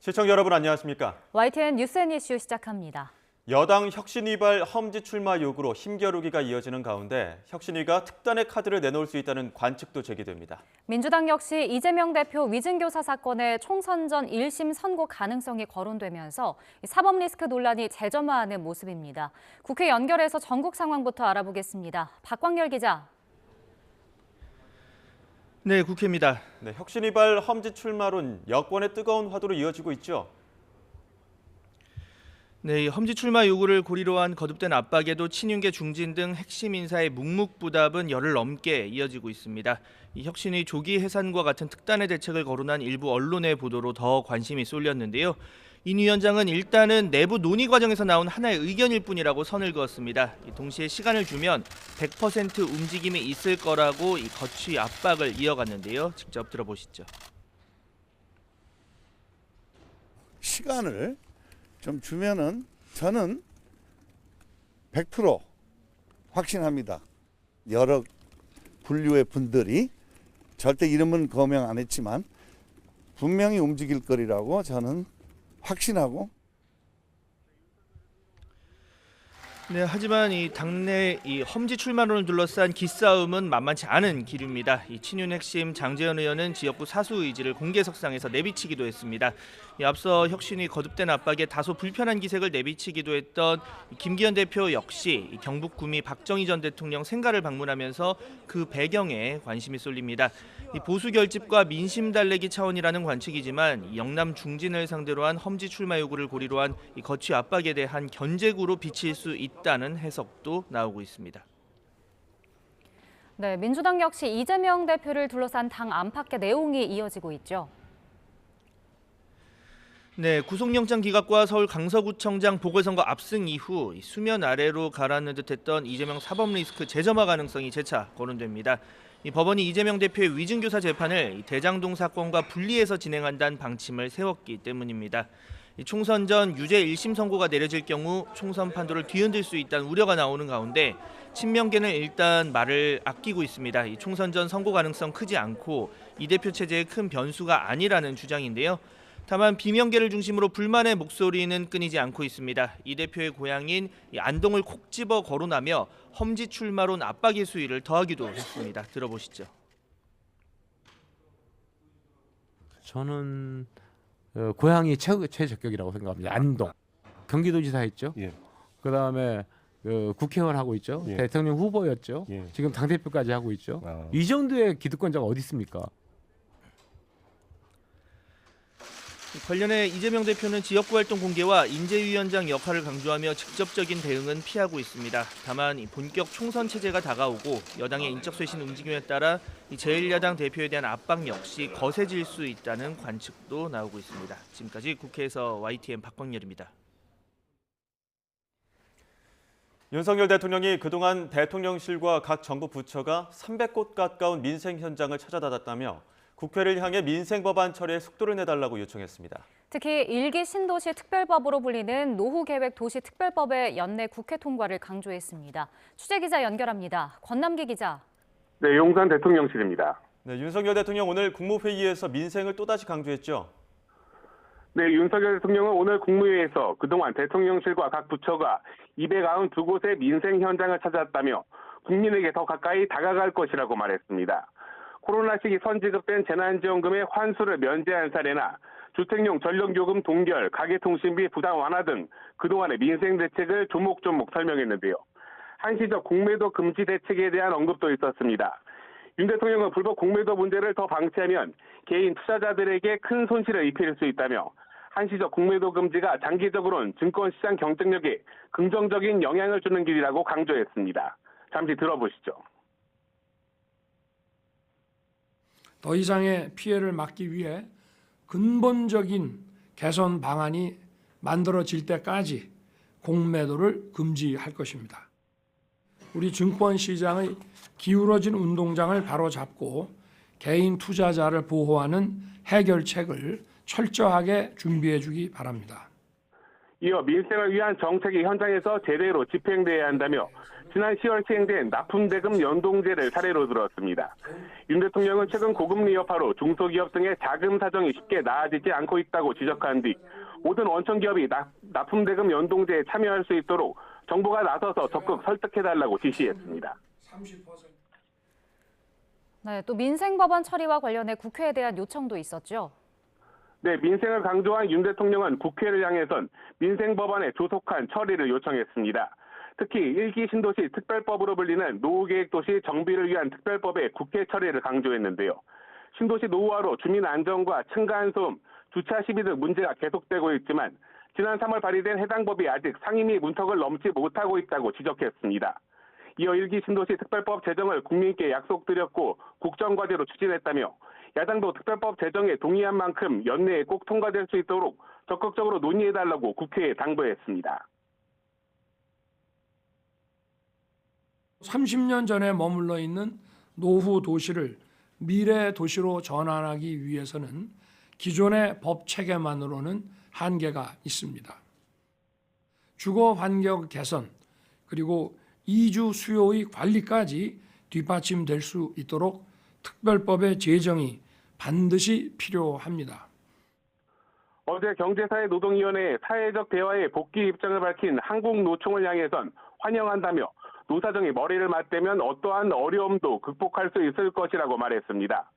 시청자 여러분 안녕하십니까? YTN 뉴스 앤 이슈 시작합니다. 여당 혁신위발 험지 출마 요구로 힘겨루기가 이어지는 가운데 혁신위가 특단의 카드를 내놓을 수 있다는 관측도 제기됩니다. 민주당 역시 이재명 대표 위증교사 사건의 총선 전 1심 선고 가능성이 거론되면서 사법 리스크 논란이 재점화하는 모습입니다. 국회 연결해서 전국 상황부터 알아보겠습니다. 박광열 기자. 네, 국회입니다. 네, 혁신위발 험지 출마론 여권의 뜨거운 화두로 이어지고 있죠. 네, 이 험지 출마 요구를 고리로 한 거듭된 압박에도 친윤계 중진 등 핵심 인사의 묵묵부답은 열흘 넘게 이어지고 있습니다. 이 혁신위 조기 해산과 같은 특단의 대책을 거론한 일부 언론의 보도로 더 관심이 쏠렸는데요. 인 위원장은 일단은 내부 논의 과정에서 나온 하나의 의견일 뿐이라고 선을 그었습니다. 동시에 시간을 주면 100% 움직임이 있을 거라고 이 거취 압박을 이어갔는데요. 직접 들어보시죠. 시간을 좀 주면은 저는 100% 확신합니다. 여러 분류의 분들이 절대 이름은 거명 안 했지만 분명히 움직일 거리라고 저는 확신하고. 네, 하지만 이 당내 이 험지 출마론을 둘러싼 기싸움은 만만치 않은 기류입니다. 이 친윤 핵심 장제원 의원은 지역구 사수 의지를 공개석상에서 내비치기도 했습니다. 앞서 혁신이 거듭된 압박에 다소 불편한 기색을 내비치기도 했던 김기현 대표 역시 경북 구미 박정희 전 대통령 생가를 방문하면서 그 배경에 관심이 쏠립니다. 이 보수 결집과 민심 달래기 차원이라는 관측이지만 영남 중진을 상대로 한 험지 출마 요구를 고리로 한 이 거취 압박에 대한 견제구로 비칠 수 있다는 해석도 나오고 있습니다. 네, 민주당 역시 이재명 대표를 둘러싼 당 안팎의 내용이 이어지고 있죠. 네, 구속영장 기각과 서울 강서구청장 보궐선거 압승 이후 수면 아래로 가라앉는 듯했던 이재명 사법 리스크 재점화 가능성이 재차 거론됩니다. 이 법원이 이재명 대표의 위증교사 재판을 대장동 사건과 분리해서 진행한다는 방침을 세웠기 때문입니다. 총선 전 유죄 1심 선고가 내려질 경우 총선 판도를 뒤흔들 수 있다는 우려가 나오는 가운데 친명계는 일단 말을 아끼고 있습니다. 이 총선 전 선고 가능성 크지 않고 이 대표 체제의 큰 변수가 아니라는 주장인데요. 다만 비명계를 중심으로 불만의 목소리는 끊이지 않고 있습니다. 이 대표의 고향인 안동을 콕 집어 거론하며 험지 출마론 압박의 수위를 더하기도 했습니다. 들어보시죠. 저는 고향이 최적격이라고 생각합니다. 안동. 경기도지사 했죠. 예. 그다음에 국회의원 하고 있죠. 예. 대통령 후보였죠. 예. 지금 당대표까지 하고 있죠. 아. 이 정도의 기득권자가 어디 있습니까? 관련해 이재명 대표는 지역구 활동 공개와 인재위원장 역할을 강조하며 직접적인 대응은 피하고 있습니다. 다만 본격 총선 체제가 다가오고 여당의 인적 쇄신 움직임에 따라 제1야당 대표에 대한 압박 역시 거세질 수 있다는 관측도 나오고 있습니다. 지금까지 국회에서 YTN 박광열입니다. 윤석열 대통령이 그동안 대통령실과 각 정부 부처가 300곳 가까운 민생 현장을 찾아다녔다며 국회를 향해 민생 법안 처리에 속도를 내달라고 요청했습니다. 특히 1기 신도시 특별법으로 불리는 노후계획 도시특별법의 연내 국회 통과를 강조했습니다. 취재기자 연결합니다. 권남기 기자. 네, 용산 대통령실입니다. 네, 윤석열 대통령 오늘 국무회의에서 민생을 또다시 강조했죠. 네, 윤석열 대통령은 오늘 국무회의에서 그동안 대통령실과 각 부처가 292곳의 민생 현장을 찾았다며 국민에게 더 가까이 다가갈 것이라고 말했습니다. 코로나 시기 선지급된 재난지원금의 환수를 면제한 사례나 주택용 전력요금 동결, 가계통신비 부담 완화 등 그동안의 민생 대책을 조목조목 설명했는데요. 한시적 공매도 금지 대책에 대한 언급도 있었습니다. 윤 대통령은 불법 공매도 문제를 더 방치하면 개인 투자자들에게 큰 손실을 입힐 수 있다며 한시적 공매도 금지가 장기적으로는 증권시장 경쟁력에 긍정적인 영향을 주는 길이라고 강조했습니다. 잠시 들어보시죠. 더 이상의 피해를 막기 위해 근본적인 개선 방안이 만들어질 때까지 공매도를 금지할 것입니다. 우리 증권시장의 기울어진 운동장을 바로잡고 개인 투자자를 보호하는 해결책을 철저하게 준비해 주기 바랍니다. 이어 민생을 위한 정책이 현장에서 제대로 집행돼야 한다며 지난 10월 시행된 납품대금 연동제를 사례로 들었습니다. 윤 대통령은 최근 고금리 여파로 중소기업 등의 자금 사정이 쉽게 나아지지 않고 있다고 지적한 뒤 모든 원청기업이 납품대금 연동제에 참여할 수 있도록 정부가 나서서 적극 설득해달라고 지시했습니다. 네, 또 민생법안 처리와 관련해 국회에 대한 요청도 있었죠. 네, 민생을 강조한 윤 대통령은 국회를 향해선 민생법안의 조속한 처리를 요청했습니다. 특히 1기 신도시 특별법으로 불리는 노후계획도시 정비를 위한 특별법의 국회 처리를 강조했는데요. 신도시 노후화로 주민 안전과 층간소음, 주차 시비 등 문제가 계속되고 있지만 지난 3월 발의된 해당 법이 아직 상임위 문턱을 넘지 못하고 있다고 지적했습니다. 이어 1기 신도시 특별법 제정을 국민께 약속드렸고 국정과제로 추진했다며 야당도 특별법 제정에 동의한 만큼 연내에 꼭 통과될 수 있도록 적극적으로 논의해달라고 국회에 당부했습니다. 30년 전에 머물러 있는 노후 도시를 미래 도시로 전환하기 위해서는 기존의 법 체계만으로는 한계가 있습니다. 주거 환경 개선 그리고 이주 수요의 관리까지 뒷받침될 수 있도록 특별법의 제정이 반드시 필요합니다. 어제 경제사회노동위원회에 사회적 대화에 복귀 입장을 밝힌 한국노총을 향해선 환영한다며 노사정이 머리를 맞대면 어떠한 어려움도 극복할 수 있을 것이라고 말했습니다.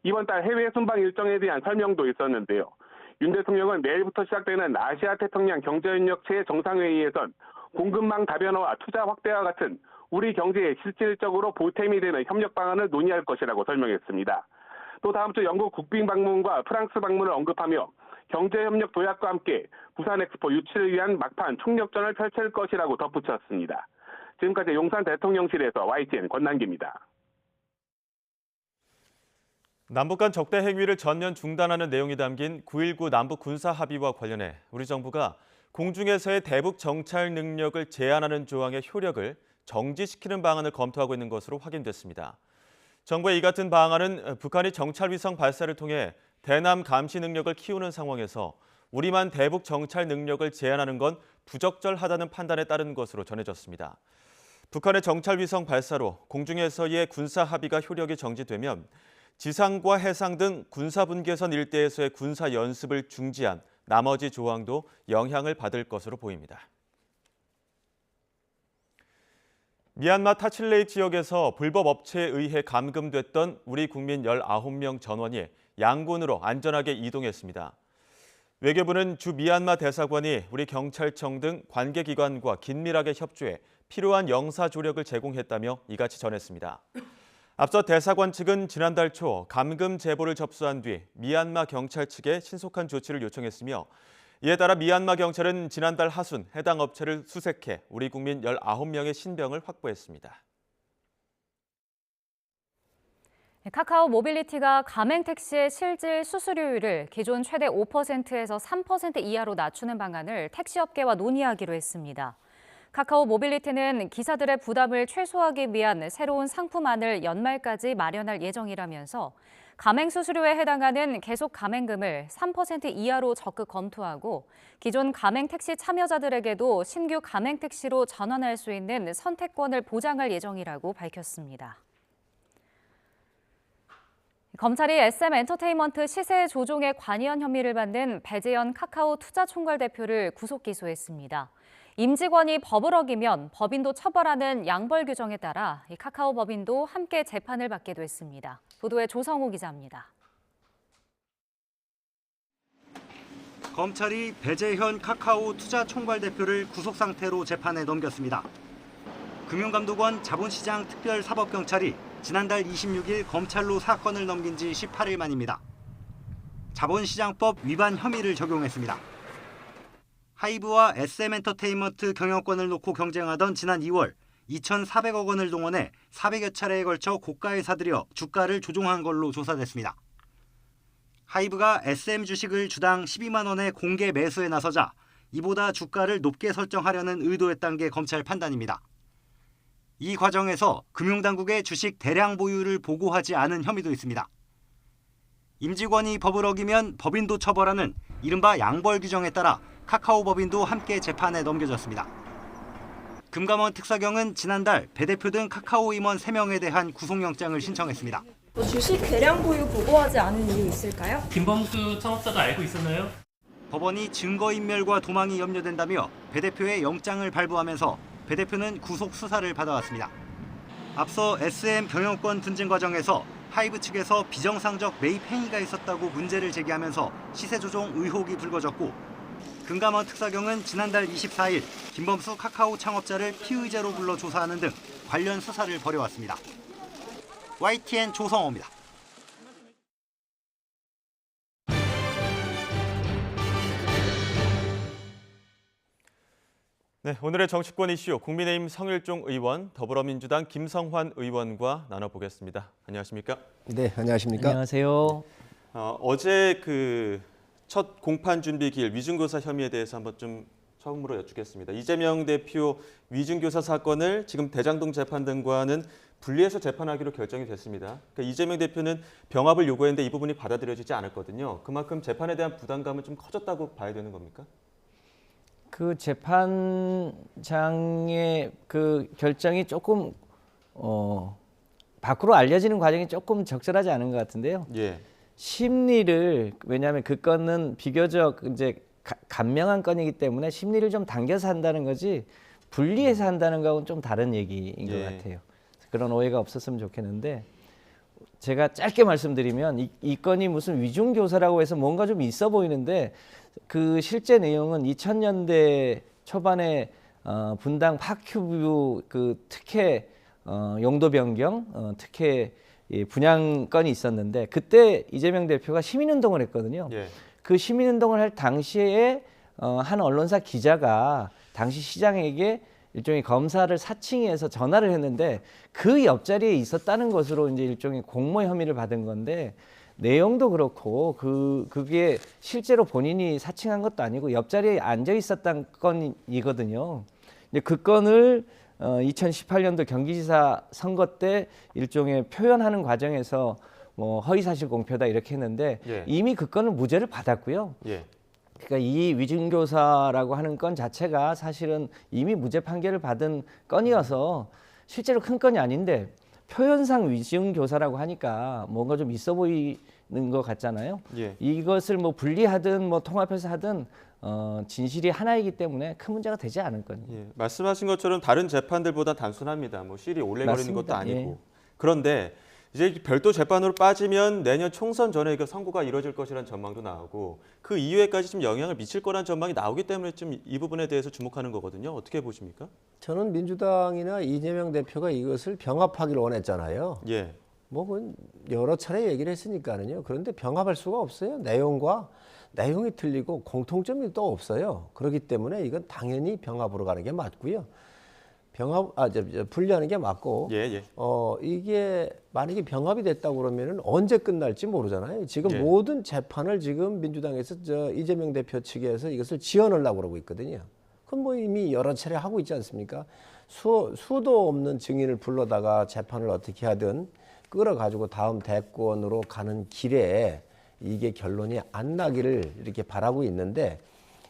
이번 달 해외 순방 일정에 대한 설명도 있었는데요. 윤 대통령은 내일부터 시작되는 아시아 태평양 경제협력체 정상회의에선 공급망 다변화와 투자 확대와 같은 우리 경제에 실질적으로 보탬이 되는 협력 방안을 논의할 것이라고 설명했습니다. 또 다음 주 영국 국빈 방문과 프랑스 방문을 언급하며 경제협력 도약과 함께 부산 엑스포 유치를 위한 막판 총력전을 펼칠 것이라고 덧붙였습니다. 지금까지 용산 대통령실에서 YTN 권남기입니다. 남북 간 적대 행위를 전면 중단하는 내용이 담긴 9.19 남북 군사 합의와 관련해 우리 정부가 공중에서의 대북 정찰 능력을 제한하는 조항의 효력을 정지시키는 방안을 검토하고 있는 것으로 확인됐습니다. 정부의 이 같은 방안은 북한이 정찰 위성 발사를 통해 대남 감시 능력을 키우는 상황에서 우리만 대북 정찰 능력을 제한하는 건 부적절하다는 판단에 따른 것으로 전해졌습니다. 북한의 정찰 위성 발사로 공중에서의 군사 합의가 효력이 정지되면 지상과 해상 등 군사 분계선 일대에서의 군사 연습을 중지한 나머지 조항도 영향을 받을 것으로 보입니다. 미얀마 타칠레이 지역에서 불법 업체에 의해 감금됐던 우리 국민 19명 전원이 양곤으로 안전하게 이동했습니다. 외교부는 주 미얀마 대사관이 우리 경찰청 등 관계기관과 긴밀하게 협조해 필요한 영사 조력을 제공했다며 이같이 전했습니다. 앞서 대사관 측은 지난달 초 감금 제보를 접수한 뒤 미얀마 경찰 측에 신속한 조치를 요청했으며 이에 따라 미얀마 경찰은 지난달 하순 해당 업체를 수색해 우리 국민 19명의 신병을 확보했습니다. 카카오 모빌리티가 가맹 택시의 실질 수수료율을 기존 최대 5%에서 3% 이하로 낮추는 방안을 택시업계와 논의하기로 했습니다. 카카오 모빌리티는 기사들의 부담을 최소화하기 위한 새로운 상품안을 연말까지 마련할 예정이라면서 가맹 수수료에 해당하는 계속 가맹금을 3% 이하로 적극 검토하고 기존 가맹 택시 참여자들에게도 신규 가맹 택시로 전환할 수 있는 선택권을 보장할 예정이라고 밝혔습니다. 검찰이 SM엔터테인먼트 시세 조종에 관여한 혐의를 받는 배재현 카카오 투자총괄 대표를 구속 기소했습니다. 임직원이 법을 어기면 법인도 처벌하는 양벌 규정에 따라 카카오 법인도 함께 재판을 받기도 했습니다. 보도에 조성호 기자입니다. 검찰이 배재현 카카오 투자총괄 대표를 구속 상태로 재판에 넘겼습니다. 금융감독원 자본시장 특별사법경찰이 지난달 26일 검찰로 사건을 넘긴 지 18일 만입니다. 자본시장법 위반 혐의를 적용했습니다. 하이브와 SM엔터테인먼트 경영권을 놓고 경쟁하던 지난 2월 2,400억 원을 동원해 400여 차례에 걸쳐 고가에 사들여 주가를 조종한 걸로 조사됐습니다. 하이브가 SM 주식을 주당 12만 원에 공개 매수에 나서자 이보다 주가를 높게 설정하려는 의도였다는 게 검찰 판단입니다. 이 과정에서 금융당국의 주식 대량 보유를 보고하지 않은 혐의도 있습니다. 임직원이 법을 어기면 법인도 처벌하는 이른바 양벌 규정에 따라 카카오 법인도 함께 재판에 넘겨졌습니다. 금감원 특사경은 지난달 배 대표 등 카카오 임원 3명에 대한 구속영장을 신청했습니다. 주식 대량 보유 보고하지 않은 이유 있을까요? 김범수 창업자가 알고 있었나요? 법원이 증거인멸과 도망이 염려된다며 배 대표의 영장을 발부하면서 배 대표는 구속 수사를 받아왔습니다. 앞서 SM 경영권 분쟁 과정에서 하이브 측에서 비정상적 매입 행위가 있었다고 문제를 제기하면서 시세 조종 의혹이 불거졌고, 금감원 특사경은 지난달 24일 김범수 카카오 창업자를 피의자로 불러 조사하는 등 관련 수사를 벌여왔습니다. YTN 조성호입니다. 네, 오늘의 정치권 이슈 국민의힘 성일종 의원, 더불어민주당 김성환 의원과 나눠보겠습니다. 안녕하십니까? 네, 안녕하십니까? 안녕하세요. 어제 그 첫 공판 준비 기일 위증교사 혐의에 대해서 한번 좀 처음으로 여쭙겠습니다. 이재명 대표 위증교사 사건을 지금 대장동 재판 등과는 분리해서 재판하기로 결정이 됐습니다. 그러니까 이재명 대표는 병합을 요구했는데 이 부분이 받아들여지지 않았거든요. 그만큼 재판에 대한 부담감은 좀 커졌다고 봐야 되는 겁니까? 그 재판장의 그 결정이 조금 밖으로 알려지는 과정이 조금 적절하지 않은 것 같은데요. 예. 심리를, 왜냐하면 그 건은 비교적 이제 간명한 건이기 때문에 심리를 좀 당겨서 한다는 거지 분리해서 한다는 거하고는 좀 다른 얘기인 것 같아요. 그런 오해가 없었으면 좋겠는데, 제가 짧게 말씀드리면 이 건이 무슨 위중교사라고 해서 뭔가 좀 있어 보이는데, 그 실제 내용은 2000년대 초반에 분당 파큐뷰 그 특혜 용도 변경 특혜 분양건이 있었는데, 그때 이재명 대표가 시민운동을 했거든요. 예. 그 시민운동을 할 당시에 한 언론사 기자가 당시 시장에게 일종의 검사를 사칭해서 전화를 했는데 그 옆자리에 있었다는 것으로 이제 일종의 공모 혐의를 받은 건데, 내용도 그렇고 그게 실제로 본인이 사칭한 것도 아니고 옆자리에 앉아 있었던 건이거든요. 이제 그 건을 2018년도 경기지사 선거 때 일종의 표현하는 과정에서 뭐 허위사실 공표다 이렇게 했는데 이미 그 건은 무죄를 받았고요. 그러니까 이 위증교사라고 하는 건 자체가 사실은 이미 무죄 판결을 받은 건이어서 실제로 큰 건이 아닌데, 표현상 위증교사라고 하니까 뭔가 좀 있어 보이는 것 같잖아요. 이것을 뭐 분리하든 뭐 통합해서 하든 진실이 하나이기 때문에 큰 문제가 되지 않을 거예요. 말씀하신 것처럼 다른 재판들보다 단순합니다. 뭐 실이 오래 걸리는 것도 아니고. 예. 그런데 이제 별도 재판으로 빠지면 내년 총선 전에 이거 선고가 이루어질 것이라는 전망도 나오고, 그 이후에까지 좀 영향을 미칠 거라는 전망이 나오기 때문에 좀 이 부분에 대해서 주목하는 거거든요. 어떻게 보십니까? 저는 민주당이나 이재명 대표가 이것을 병합하기를 원했잖아요. 예. 뭐 여러 차례 얘기를 했으니까는요. 그런데 병합할 수가 없어요. 내용이 틀리고 공통점이 또 없어요. 그렇기 때문에 이건 당연히 병합으로 가는 게 맞고요. 분리하는 게 맞고, 이게 만약에 병합이 됐다고 그러면은 언제 끝날지 모르잖아요. 지금 모든 재판을 지금 민주당에서 이재명 대표 측에서 이것을 지연하려고 그러고 있거든요. 그건 뭐 이미 여러 차례 하고 있지 않습니까? 수도 없는 증인을 불러다가 재판을 어떻게 하든 끌어가지고 다음 대권으로 가는 길에 이게 결론이 안 나기를 이렇게 바라고 있는데,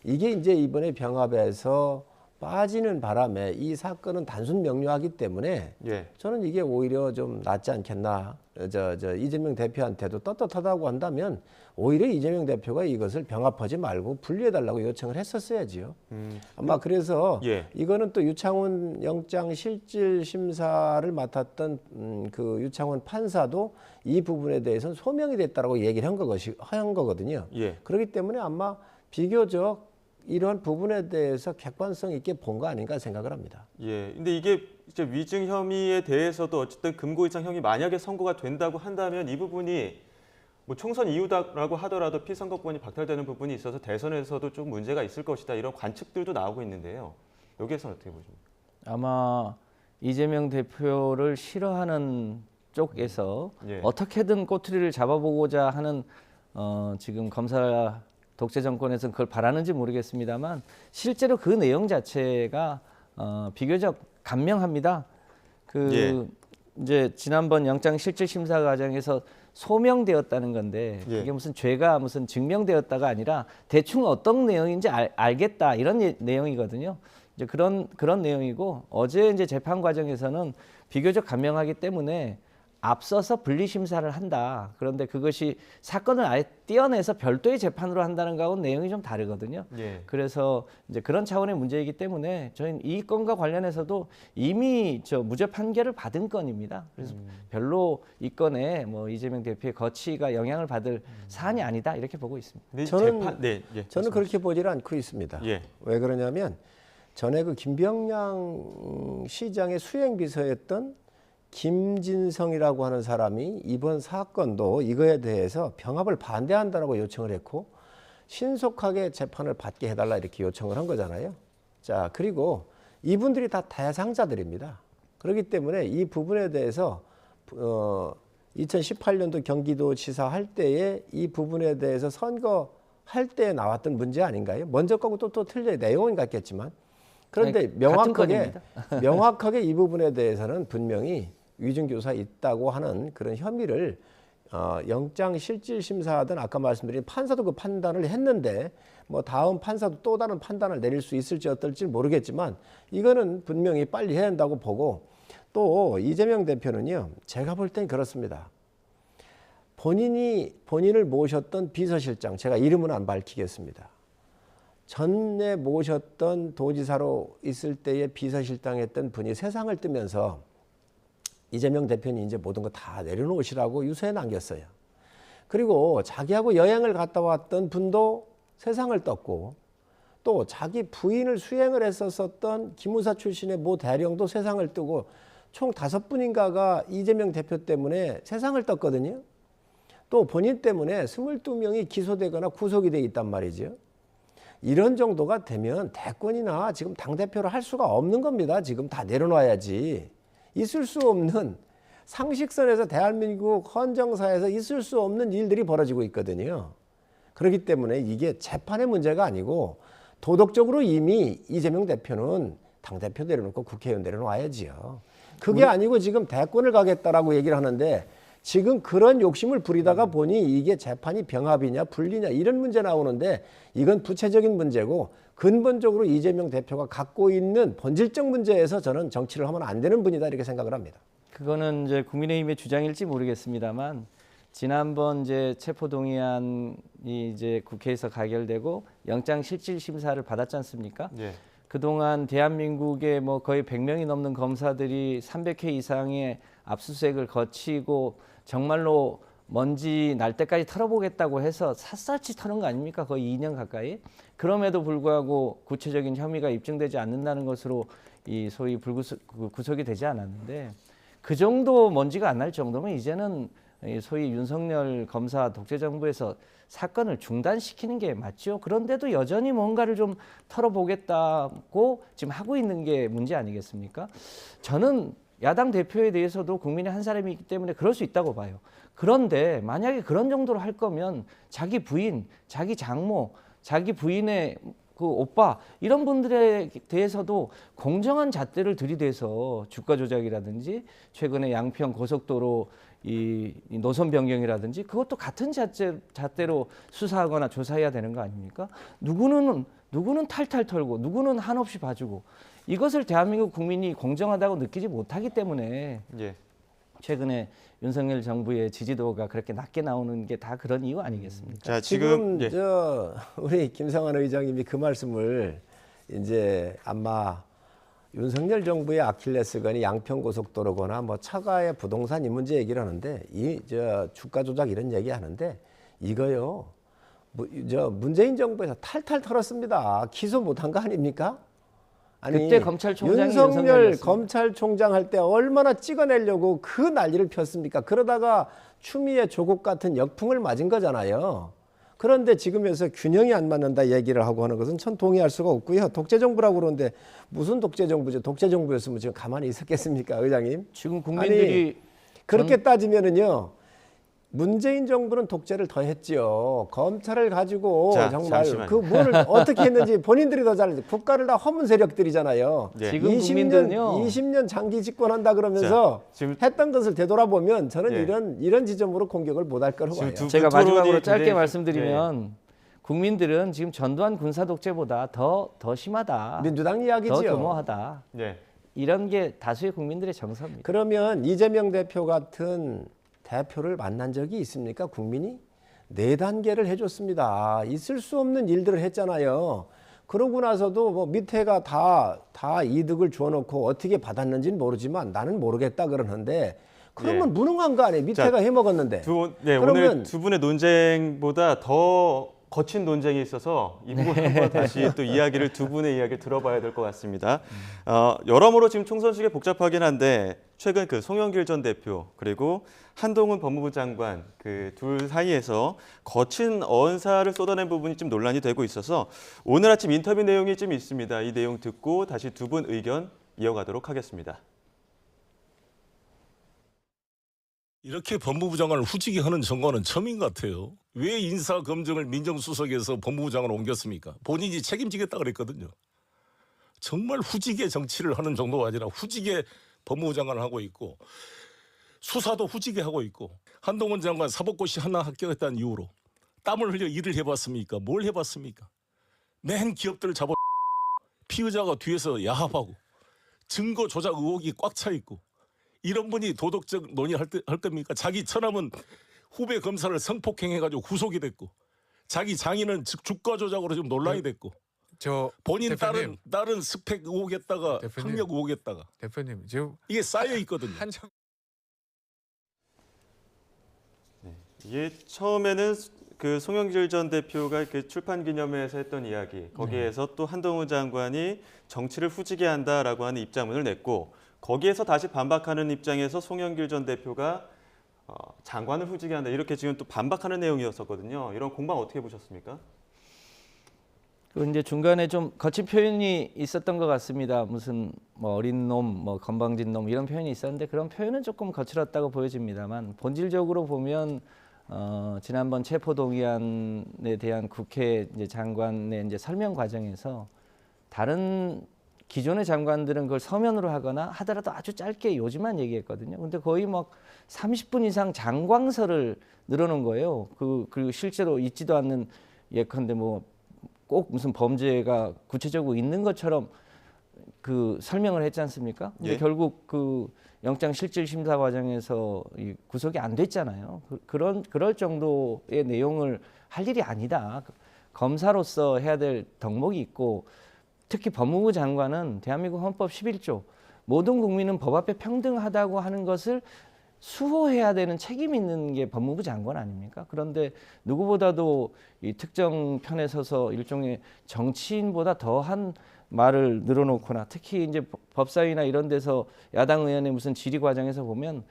이게 이제 이번에 병합에서 빠지는 바람에 이 사건은 단순 명료하기 때문에 저는 이게 오히려 좀 낫지 않겠나. 이재명 대표한테도 떳떳하다고 한다면 오히려 이재명 대표가 이것을 병합하지 말고 분리해달라고 요청을 했었어야지요. 아마 그래서 이거는 또 유창훈 영장 실질 심사를 맡았던 그 유창훈 판사도 이 부분에 대해서는 소명이 됐다라고 얘기를 한 거거든요. 그렇기 때문에 아마 비교적 이런 부분에 대해서 객관성 있게 본 거 아닌가 생각을 합니다. 근데 이게 이제 위증 혐의에 대해서도 어쨌든 금고 이상 형이 만약에 선고가 된다고 한다면 이 부분이 뭐 총선 이후라고 하더라도 피선거권이 박탈되는 부분이 있어서 대선에서도 좀 문제가 있을 것이다, 이런 관측들도 나오고 있는데요. 여기에서는 어떻게 보십니까? 아마 이재명 대표를 싫어하는 쪽에서 어떻게든 꼬투리를 잡아보고자 하는 지금 검사 독재 정권에서는 그걸 바라는지 모르겠습니다만, 실제로 그 내용 자체가 비교적 간명합니다. 이제 지난번 영장 실질 심사 과정에서 소명되었다는 건데, 이게 무슨 죄가 무슨 증명되었다가 아니라 대충 어떤 내용인지 알겠다, 이런 내용이거든요. 이제 그런 내용이고 어제 이제 재판 과정에서는 비교적 간명하기 때문에 앞서서 분리 심사를 한다. 그런데 그것이 사건을 아예 떼어내서 별도의 재판으로 한다는 거하고는 내용이 좀 다르거든요. 예. 그래서 이제 그런 차원의 문제이기 때문에 저희는 이 건과 관련해서도 이미 무죄 판결을 받은 건입니다. 그래서 별로 이 건에 뭐 이재명 대표의 거취가 영향을 받을 사안이 아니다 이렇게 보고 있습니다. 근데 저는 그렇게 보지를 않고 있습니다. 예. 왜 그러냐면 전에 그 김병량 시장의 수행비서였던 김진성이라고 하는 사람이 이번 사건도 이거에 대해서 병합을 반대한다라고 요청을 했고 신속하게 재판을 받게 해달라 이렇게 요청을 한 거잖아요. 자, 그리고 이분들이 다 대상자들입니다. 그렇기 때문에 이 부분에 대해서 2018년도 경기도지사 할 때에 이 부분에 대해서 선거할 때 나왔던 문제 아닌가요? 먼저 거고 또 틀려요. 내용은 같겠지만. 그런데 아니, 같은 명확하게 이 부분에 대해서는 분명히 위증교사 있다고 하는 그런 혐의를 영장 실질 심사하던 아까 말씀드린 판사도 그 판단을 했는데 뭐 다음 판사도 또 다른 판단을 내릴 수 있을지 어떨지 모르겠지만 이거는 분명히 빨리 해야 한다고 보고 또 이재명 대표는요 제가 볼 땐 그렇습니다. 본인을 모셨던 비서실장 제가 이름은 안 밝히겠습니다. 전에 모셨던 도지사로 있을 때의 비서실장했던 분이 세상을 뜨면서 이재명 대표는 이제 모든 거 다 내려놓으시라고 유서에 남겼어요. 그리고 자기하고 여행을 갔다 왔던 분도 세상을 떴고 또 자기 부인을 수행을 했었던 기무사 출신의 모 대령도 세상을 뜨고 총 5분인가가 이재명 대표 때문에 세상을 떴거든요. 또 본인 때문에 22명이 기소되거나 구속이 돼 있단 말이죠. 이런 정도가 되면 대권이나 지금 당대표를 할 수가 없는 겁니다. 지금 다 내려놔야지. 있을 수 없는 상식선에서 대한민국 헌정사에서 있을 수 없는 일들이 벌어지고 있거든요. 그렇기 때문에 이게 재판의 문제가 아니고 도덕적으로 이미 이재명 대표는 당대표 내려놓고 국회의원 내려놔야지요. 그게 아니고 지금 대권을 가겠다라고 얘기를 하는데 지금 그런 욕심을 부리다가 보니 이게 재판이 병합이냐 분리냐 이런 문제 나오는데 이건 부채적인 문제고 근본적으로 이재명 대표가 갖고 있는 본질적 문제에서 저는 정치를 하면 안 되는 분이다 이렇게 생각을 합니다. 그거는 이제 국민의힘의 주장일지 모르겠습니다만 지난번 이제 체포동의안이 이제 국회에서 가결되고 영장 실질 심사를 받았지 않습니까? 예. 그동안 대한민국의 뭐 거의 100명이 넘는 검사들이 300회 이상의 압수수색을 거치고 정말로 먼지 날 때까지 털어보겠다고 해서 샅샅이 터는 거 아닙니까? 거의 2년 가까이. 그럼에도 불구하고 구체적인 혐의가 입증되지 않는다는 것으로 이 소위 구속이 되지 않았는데 그 정도 먼지가 안 날 정도면 이제는 소위 윤석열 검사 독재정부에서 사건을 중단시키는 게 맞죠. 그런데도 여전히 뭔가를 좀 털어보겠다고 지금 하고 있는 게 문제 아니겠습니까? 저는 야당 대표에 대해서도 국민의 한 사람이기 때문에 그럴 수 있다고 봐요. 그런데 만약에 그런 정도로 할 거면 자기 부인, 자기 장모, 자기 부인의 그 오빠 이런 분들에 대해서도 공정한 잣대를 들이대서 주가 조작이라든지 최근에 양평 고속도로 이 노선 변경이라든지 그것도 같은 잣대로 수사하거나 조사해야 되는 거 아닙니까? 누구는 탈탈 털고 누구는 한없이 봐주고 이것을 대한민국 국민이 공정하다고 느끼지 못하기 때문에 예. 최근에 윤석열 정부의 지지도가 그렇게 낮게 나오는 게 다 그런 이유 아니겠습니까? 자, 지금 예. 우리 김성환 의장님이 그 말씀을 이제 아마 윤석열 정부의 아킬레스건이 양평고속도로거나 뭐 차가의 부동산 이 문제 얘기를 하는데 주가 조작 이런 얘기 하는데 이거요 문재인 정부에서 탈탈 털었습니다. 기소 못한 거 아닙니까? 아니, 그때 검찰총장이 윤석열 검찰총장 할 때 얼마나 찍어내려고 그 난리를 폈습니까? 그러다가 추미애 조국 같은 역풍을 맞은 거잖아요. 그런데 지금에서 균형이 안 맞는다 얘기를 하고 하는 것은 전 동의할 수가 없고요. 독재정부라고 그러는데 무슨 독재정부죠? 독재정부였으면 지금 가만히 있었겠습니까, 의장님? 지금 국민들이 그렇게 따지면은요. 문재인 정부는 독재를 더 했지요. 검찰을 가지고 정말 그 뭘 어떻게 했는지 본인들이 더 잘 국가를 다 허문 세력들이잖아요. 네. 지금 국민들은요. 20년 장기 집권한다 그러면서 했던 것을 되돌아보면 저는 이런 지점으로 공격을 못할 거라고 봐요. 제가 마지막으로 짧게 말씀드리면 국민들은 지금 전두환 군사 독재보다 더 심하다. 민주당 이야기지요. 더 도모하다. 네. 이런 게 다수의 국민들의 정서입니다. 그러면 이재명 대표 같은 대표를 만난 적이 있습니까? 국민이 4단계를 해줬습니다. 있을 수 없는 일들을 했잖아요. 그러고 나서도 뭐 밑에가 다 이득을 줘놓고 어떻게 받았는지는 모르지만 나는 모르겠다 그러는데 그러면 무능한 거 아니에요? 밑에가 해먹었는데. 오늘 두 분의 논쟁보다 더 거친 논쟁이 있어서 이 부분 한번 다시 또 이야기를 두 분의 이야기를 들어봐야 될 것 같습니다. 여러모로 지금 총선 시기에 복잡하긴 한데 최근 그 송영길 전 대표 그리고 한동훈 법무부 장관 그 둘 사이에서 거친 언사를 쏟아낸 부분이 좀 논란이 되고 있어서 오늘 아침 인터뷰 내용이 좀 있습니다. 이 내용 듣고 다시 두 분 의견 이어가도록 하겠습니다. 이렇게 법무부 장관을 후지게 하는 정권은 처음인 것 같아요. 왜 인사검증을 민정수석에서 법무부 장관을 옮겼습니까? 본인이 책임지겠다 그랬거든요. 정말 후지게 정치를 하는 정도가 아니라 후지게 법무부 장관을 하고 있고 수사도 후지게 하고 있고 한동훈 장관 사법고시 하나 합격했다는 이유로 땀을 흘려 일을 해봤습니까? 뭘 해봤습니까? 맨 기업들을 잡아 피의자가 뒤에서 야합하고 증거 조작 의혹이 꽉 차 있고 이런 분이 도덕적 논의할 겁니까? 자기 처남은 후배 검사를 성폭행해가지고 구속이 됐고 자기 장인은 주가 조작으로 지금 논란이 됐고 본인 대표님, 딸은 스펙 의혹했다가 대표님, 학력 의혹했다가 대표님 지금 이게 쌓여 있거든요. 이게 처음에는 그 송영길 전 대표가 그 출판 기념회에서 했던 이야기 거기에서 또 한동훈 장관이 정치를 후지게 한다라고 하는 입장문을 냈고 거기에서 다시 반박하는 입장에서 송영길 전 대표가 장관을 후지게 한다 이렇게 지금 또 반박하는 내용이었었거든요. 이런 공방 어떻게 보셨습니까? 그 이제 중간에 좀 거친 표현이 있었던 것 같습니다. 무슨 뭐 어린 놈, 뭐 건방진 놈 이런 표현이 있었는데 그런 표현은 조금 거칠었다고 보여집니다만 본질적으로 보면 지난번 체포동의안에 대한 국회 이제 장관의 이제 설명 과정에서 다른 기존의 장관들은 그걸 서면으로 하거나 하더라도 아주 짧게 요지만 얘기했거든요. 근데 거의 막 30분 이상 장광설을 늘어놓은 거예요. 그리고 실제로 있지도 않는 예컨대 뭐 꼭 무슨 범죄가 구체적으로 있는 것처럼 그 설명을 했지 않습니까? 근데 결국 그 영장 실질 심사 과정에서 구속이 안 됐잖아요. 그럴 정도의 내용을 할 일이 아니다. 검사로서 해야 될 덕목이 있고 특히 법무부 장관은 대한민국 헌법 11조 모든 국민은 법 앞에 평등하다고 하는 것을 수호해야 되는 책임이 있는 게 법무부 장관 아닙니까? 그런데 누구보다도 이 특정 편에 서서 일종의 정치인보다 더한 말을 늘어놓거나 특히 이제 법사위나 이런 데서 야당 의원의 무슨 질의 과정에서 보면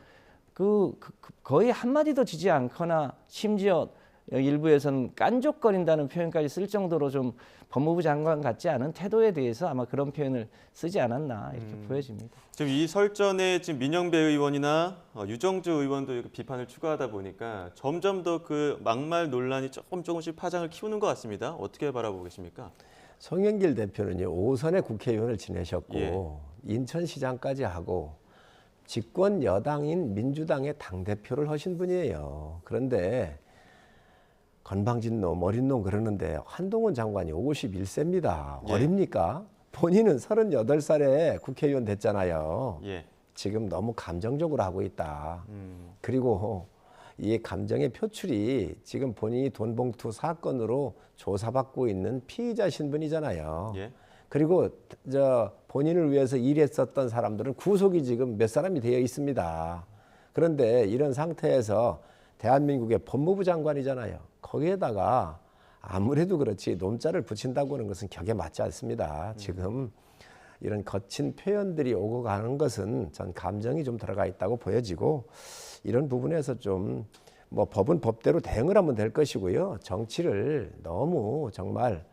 거의 한마디도 지지 않거나 심지어 일부에서는 깐족거린다는 표현까지 쓸 정도로 좀 법무부 장관 같지 않은 태도에 대해서 아마 그런 표현을 쓰지 않았나 이렇게 보여집니다. 지금 이 설전에 지금 민영배 의원이나 유정주 의원도 비판을 추가하다 보니까 점점 더 그 막말 논란이 조금씩 파장을 키우는 것 같습니다. 어떻게 바라보고 계십니까? 송영길 대표는요 5선의 국회의원을 지내셨고 인천시장까지 하고 집권 여당인 민주당의 당대표를 하신 분이에요. 그런데 건방진 놈, 어린 놈 그러는데 한동훈 장관이 51세입니다. 어립니까? 본인은 38살에 국회의원 됐잖아요. 지금 너무 감정적으로 하고 있다. 그리고 이 감정의 표출이 지금 본인이 돈봉투 사건으로 조사받고 있는 피의자 신분이잖아요. 그리고 본인을 위해서 일했었던 사람들은 구속이 지금 몇 사람이 되어 있습니다. 그런데 이런 상태에서 대한민국의 법무부 장관이잖아요. 거기에다가 아무래도 그렇지 놈자를 붙인다고 하는 것은 격에 맞지 않습니다. 지금 이런 거친 표현들이 오고 가는 것은 전 감정이 좀 들어가 있다고 보여지고 이런 부분에서 좀 뭐 법은 법대로 대응을 하면 될 것이고요. 정치를 너무 정말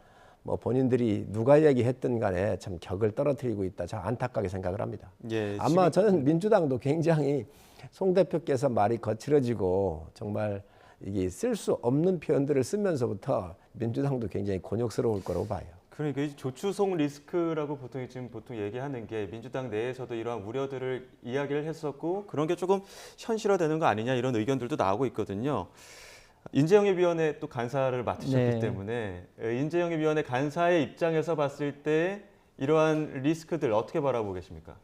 뭐 본인들이 누가 얘기했든 간에 참 격을 떨어뜨리고 있다. 저 안타깝게 생각을 합니다. 아마 저는 민주당도 굉장히 송 대표께서 말이 거칠어지고 정말 이게 쓸 수 없는 표현들을 쓰면서부터 민주당도 굉장히 곤욕스러울 거라고 봐요. 그러니까 이 조추송 리스크라고 보통 얘기하는 게 민주당 내에서도 이러한 우려들을 이야기를 했었고 그런 게 조금 현실화되는 거 아니냐 이런 의견들도 나오고 있거든요. 인재영입위원회 또 간사를 맡으셨기 네. 때문에 인재영입위원회 간사의 입장에서 봤을 때 이러한 리스크들 어떻게 바라보고 계십니까?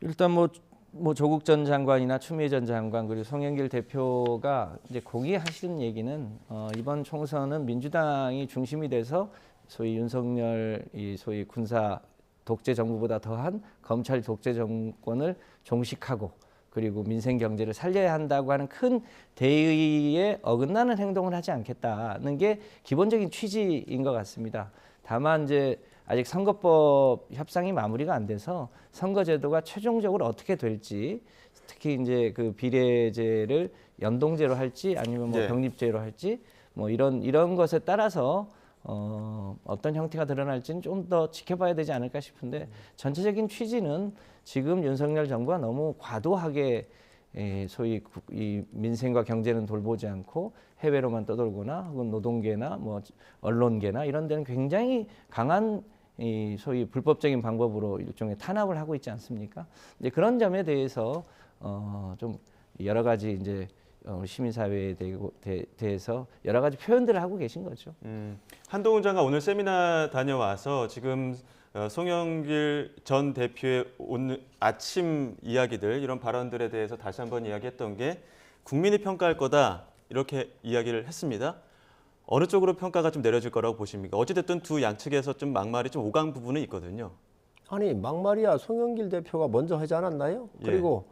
일단 뭐 조국 전 장관이나 추미애 전 장관 그리고 송영길 대표가 이제 공개하시는 얘기는 이번 총선은 민주당이 중심이 돼서 소위 윤석열 이 소위 군사 독재 정부보다 더한 검찰 독재 정권을 종식하고 그리고 민생 경제를 살려야 한다고 하는 큰 대의에 어긋나는 행동을 하지 않겠다는 게 기본적인 취지인 것 같습니다. 다만 이제 아직 선거법 협상이 마무리가 안 돼서 선거제도가 최종적으로 어떻게 될지, 특히 이제 그 비례제를 연동제로 할지 아니면 뭐 네. 병립제로 할지 뭐 이런 것에 따라서 어떤 형태가 드러날지는 좀 더 지켜봐야 되지 않을까 싶은데 전체적인 취지는 지금 윤석열 정부가 너무 과도하게 소위 이 민생과 경제는 돌보지 않고 해외로만 떠돌거나 혹은 노동계나 뭐 언론계나 이런 데는 굉장히 강한 이 소위 불법적인 방법으로 일종의 탄압을 하고 있지 않습니까? 이제 그런 점에 대해서 좀 여러 가지 이제 시민사회에 대해서 여러 가지 표현들을 하고 계신 거죠. 한동훈 장관 오늘 세미나 다녀와서 지금 송영길 전 대표의 오늘 아침 이야기들 이런 발언들에 대해서 다시 한번 이야기했던 게 국민이 평가할 거다 이렇게 이야기를 했습니다. 어느 쪽으로 평가가 좀 내려질 거라고 보십니까? 어찌됐든 두 양측에서 좀 막말이 좀 오간 부분은 있거든요. 아니 막말이야. 송영길 대표가 먼저 하지 않았나요? 예. 그리고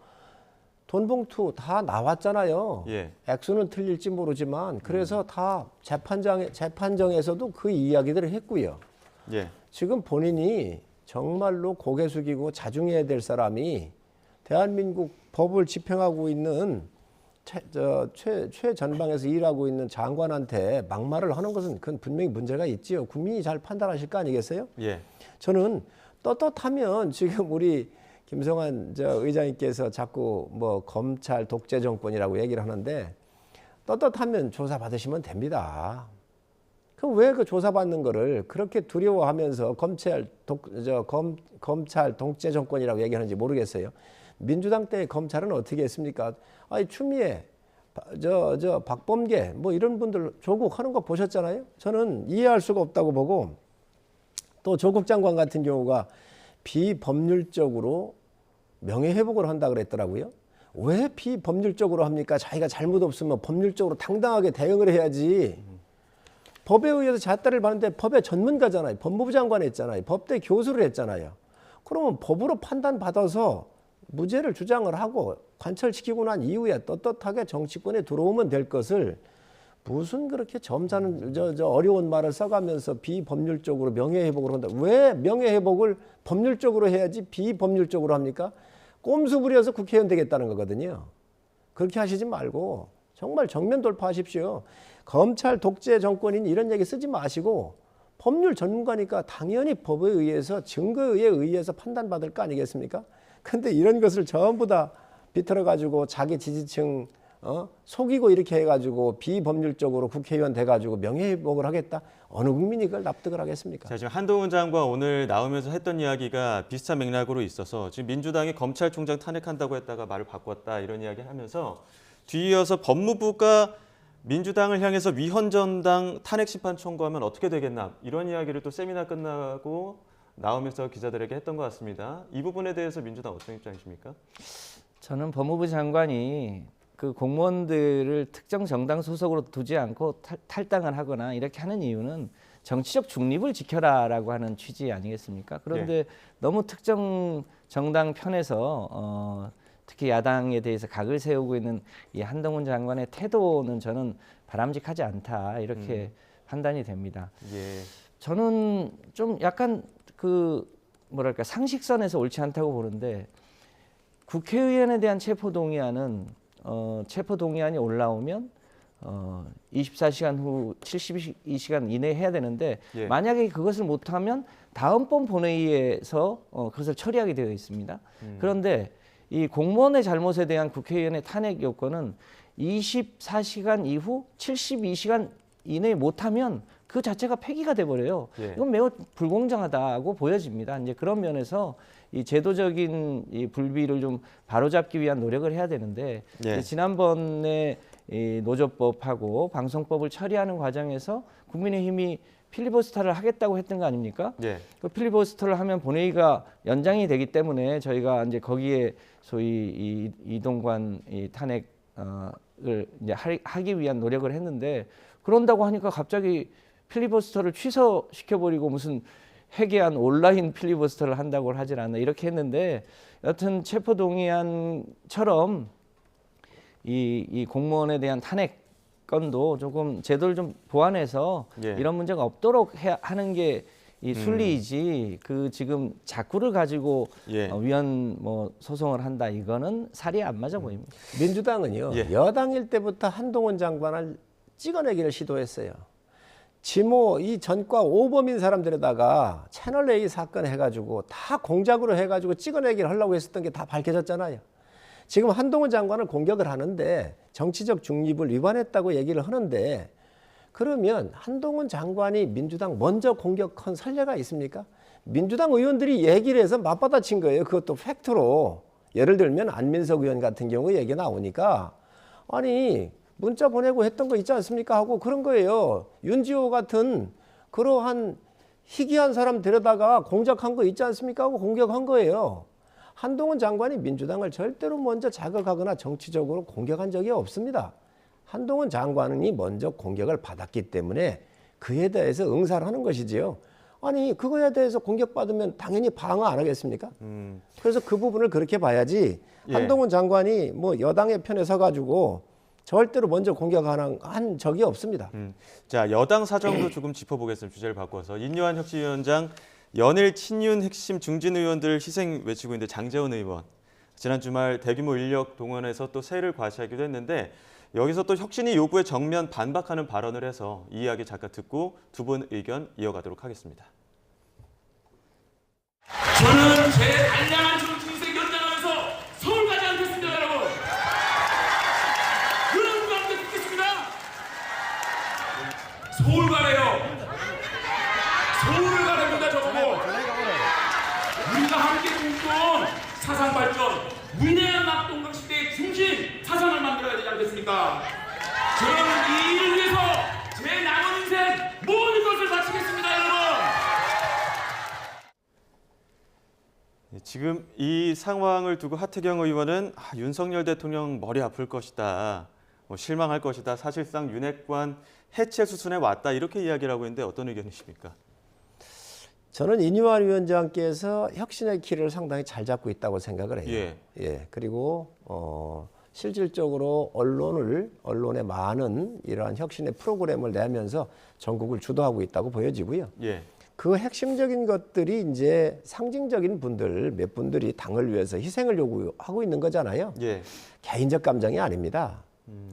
돈 봉투 다 나왔잖아요. 예. 액수는 틀릴지 모르지만 그래서 다 재판정에서도 그 이야기들을 했고요. 예. 지금 본인이 정말로 고개 숙이고 자중해야 될 대한민국 법을 집행하고 있는 최전방에서 일하고 있는 장관한테 막말을 하는 것은 그건 분명히 문제가 있지요. 국민이 잘 판단하실 거 아니겠어요? 예. 저는 떳떳하면 지금 우리 김성환 의장님께서 자꾸 뭐 검찰 독재 정권이라고 얘기를 하는데 떳떳하면 조사 받으시면 됩니다. 그럼 왜 그 조사받는 거를 그렇게 두려워하면서 검찰 독재 정권이라고 얘기하는지 모르겠어요. 민주당 때 검찰은 어떻게 했습니까? 아니 추미애, 박범계 뭐 이런 분들 조국 하는 거 보셨잖아요. 저는 이해할 수가 없다고 보고 또 조국 장관 같은 경우가 비법률적으로 명예회복을 한다 그랬더라고요. 왜 비법률적으로 합니까? 자기가 잘못 없으면 법률적으로 당당하게 대응을 해야지. 법에 의해서 잣대를 받는데 법의 전문가잖아요. 법무부 장관 했잖아요. 법대 교수를 했잖아요. 그러면 법으로 판단받아서 무죄를 주장을 하고 관철시키고 난 이후에 떳떳하게 정치권에 들어오면 될 것을 무슨 그렇게 점잖은 어려운 말을 써가면서 비법률적으로 명예회복을 한다. 왜 명예회복을 법률적으로 해야지 비법률적으로 합니까? 꼼수 부려서 국회의원 되겠다는 거거든요. 그렇게 하시지 말고 정말 정면 돌파하십시오. 검찰 독재 정권인 이런 얘기 쓰지 마시고 법률 전문가니까 당연히 법에 의해서 증거에 의해서 판단받을 거 아니겠습니까? 근데 이런 것을 전부 다 비틀어가지고 자기 지지층 속이고 이렇게 해가지고 비법률적으로 국회의원 돼가지고 명예회복을 하겠다? 어느 국민이 그걸 납득을 하겠습니까? 자, 지금 한동훈 장관 오늘 나오면서 했던 이야기가 비슷한 맥락으로 있어서 지금 민주당이 검찰총장 탄핵한다고 했다가 말을 바꿨다 이런 이야기를 하면서 뒤이어서 법무부가 민주당을 향해서 위헌전당 탄핵 심판 청구하면 어떻게 되겠나 이런 이야기를 또 세미나 끝나고 나오면서 기자들에게 했던 것 같습니다. 이 부분에 대해서 민주당 어떤 입장이십니까? 저는 법무부 장관이 그 공무원들을 특정 정당 소속으로 두지 않고 탈당을 하거나 이렇게 하는 이유는 정치적 중립을 지켜라라고 하는 취지 아니겠습니까? 그런데 너무 특정 정당 편에서 특히 야당에 대해서 각을 세우고 있는 이 한동훈 장관의 태도는 저는 바람직하지 않다 이렇게 판단이 됩니다. 예. 저는 좀 약간 그 뭐랄까 상식선에서 옳지 않다고 보는데 국회의원에 대한 체포동의안은 체포동의안이 올라오면 24시간 후 72시간 이내에 해야 되는데 예. 만약에 그것을 못하면 다음번 본회의에서 그것을 처리하게 되어 있습니다. 그런데 이 공무원의 잘못에 대한 국회의원의 탄핵 요건은 24시간 이후 72시간 이내에 못하면 그 자체가 폐기가 돼버려요. 예. 이건 매우 불공정하다고 보여집니다. 이제 그런 면에서 이 제도적인 이 불비를 좀 바로잡기 위한 노력을 해야 되는데 예. 지난번에 이 노조법하고 방송법을 처리하는 과정에서 국민의힘이 필리버스터를 하겠다고 했던 거 아닙니까? 예. 그 필리버스터를 하면 본회의가 연장이 되기 때문에 저희가 이제 거기에 소위 이동관 탄핵을 이제 하기 위한 노력을 했는데 그런다고 하니까 갑자기 필리버스터를 취소시켜버리고 무슨 회개한 온라인 필리버스터를 한다고 하질 않나 이렇게 했는데 여튼 체포동의안처럼 이 공무원에 대한 탄핵 건도 조금 제도를 좀 보완해서 예. 이런 문제가 없도록 하는 게 이 순리이지 그 지금 자꾸를 가지고 예. 위헌 뭐 소송을 한다 이거는 살이 안 맞아 보입니다. 민주당은요. 예. 여당일 때부터 한동훈 장관을 찍어내기를 시도했어요. 지모 이 전과 오범인 사람들에다가 채널A 사건 해가지고 다 공작으로 해가지고 찍어내기를 하려고 했었던 게 다 밝혀졌잖아요. 지금 한동훈 장관을 공격을 하는데 정치적 중립을 위반했다고 얘기를 하는데 그러면 한동훈 장관이 민주당 먼저 공격한 선례가 있습니까? 민주당 의원들이 얘기를 해서 맞받아친 거예요. 그것도 팩트로. 예를 들면 안민석 의원 같은 경우 얘기 나오니까 아니 문자 보내고 했던 거 있지 않습니까? 하고 그런 거예요. 윤지호 같은 그러한 희귀한 사람 데려다가 공작한 거 있지 않습니까? 하고 공격한 거예요. 한동훈 장관이 민주당을 절대로 먼저 자극하거나 정치적으로 공격한 적이 없습니다. 한동훈 장관이 먼저 공격을 받았기 때문에 그에 대해서 응사를 하는 것이지요. 아니 그거에 대해서 공격받으면 당연히 방어 안 하겠습니까? 그래서 그 부분을 그렇게 봐야지 예. 한동훈 장관이 뭐 여당의 편에 서가지고 절대로 먼저 공격한 적이 없습니다. 자, 여당 사정도 조금 짚어보겠습니다. 주제를 바꿔서. 인요한 혁신위원장 연일 친윤 핵심 중진 의원들 희생 외치고 있는데 장제원 의원 지난 주말 대규모 인력 동원해서 또 세를 과시하기도 했는데 여기서 또 혁신위 요구에 정면 반박하는 발언을 해서 이 이야기 잠깐 듣고 두 분 의견 이어가도록 하겠습니다. 저는 제 단량한 정치 인생 연장하면서 서울 가지 않겠습니다, 여러분. 그런 마음도 듣겠습니다. 서울 가래요. 서울을 가랍니다, 저보고. 우리가 함께 꿈꾼 사상 발전, 위대한 낙동강 시대의 중심 사상을 만들어야 되지 않겠습니까? 저는 이 일을 위해서 제 남은 인생 모든 것을 바치겠습니다, 여러분. 지금 이 상황을 두고 하태경 의원은 윤석열 대통령 머리 아플 것이다, 실망할 것이다, 사실상 윤핵관 해체 수순에 왔다 이렇게 이야기를 하고 있는데 어떤 의견이십니까? 저는 인유한 위원장께서 혁신의 키를 상당히 잘 잡고 있다고 생각을 해요. 예. 예. 그리고 실질적으로 언론에 많은 이러한 혁신의 프로그램을 내면서 전국을 주도하고 있다고 보여지고요. 예. 그 핵심적인 것들이 이제 상징적인 분들 몇 분들이 당을 위해서 희생을 요구하고 있는 거잖아요. 예. 개인적 감정이 아닙니다.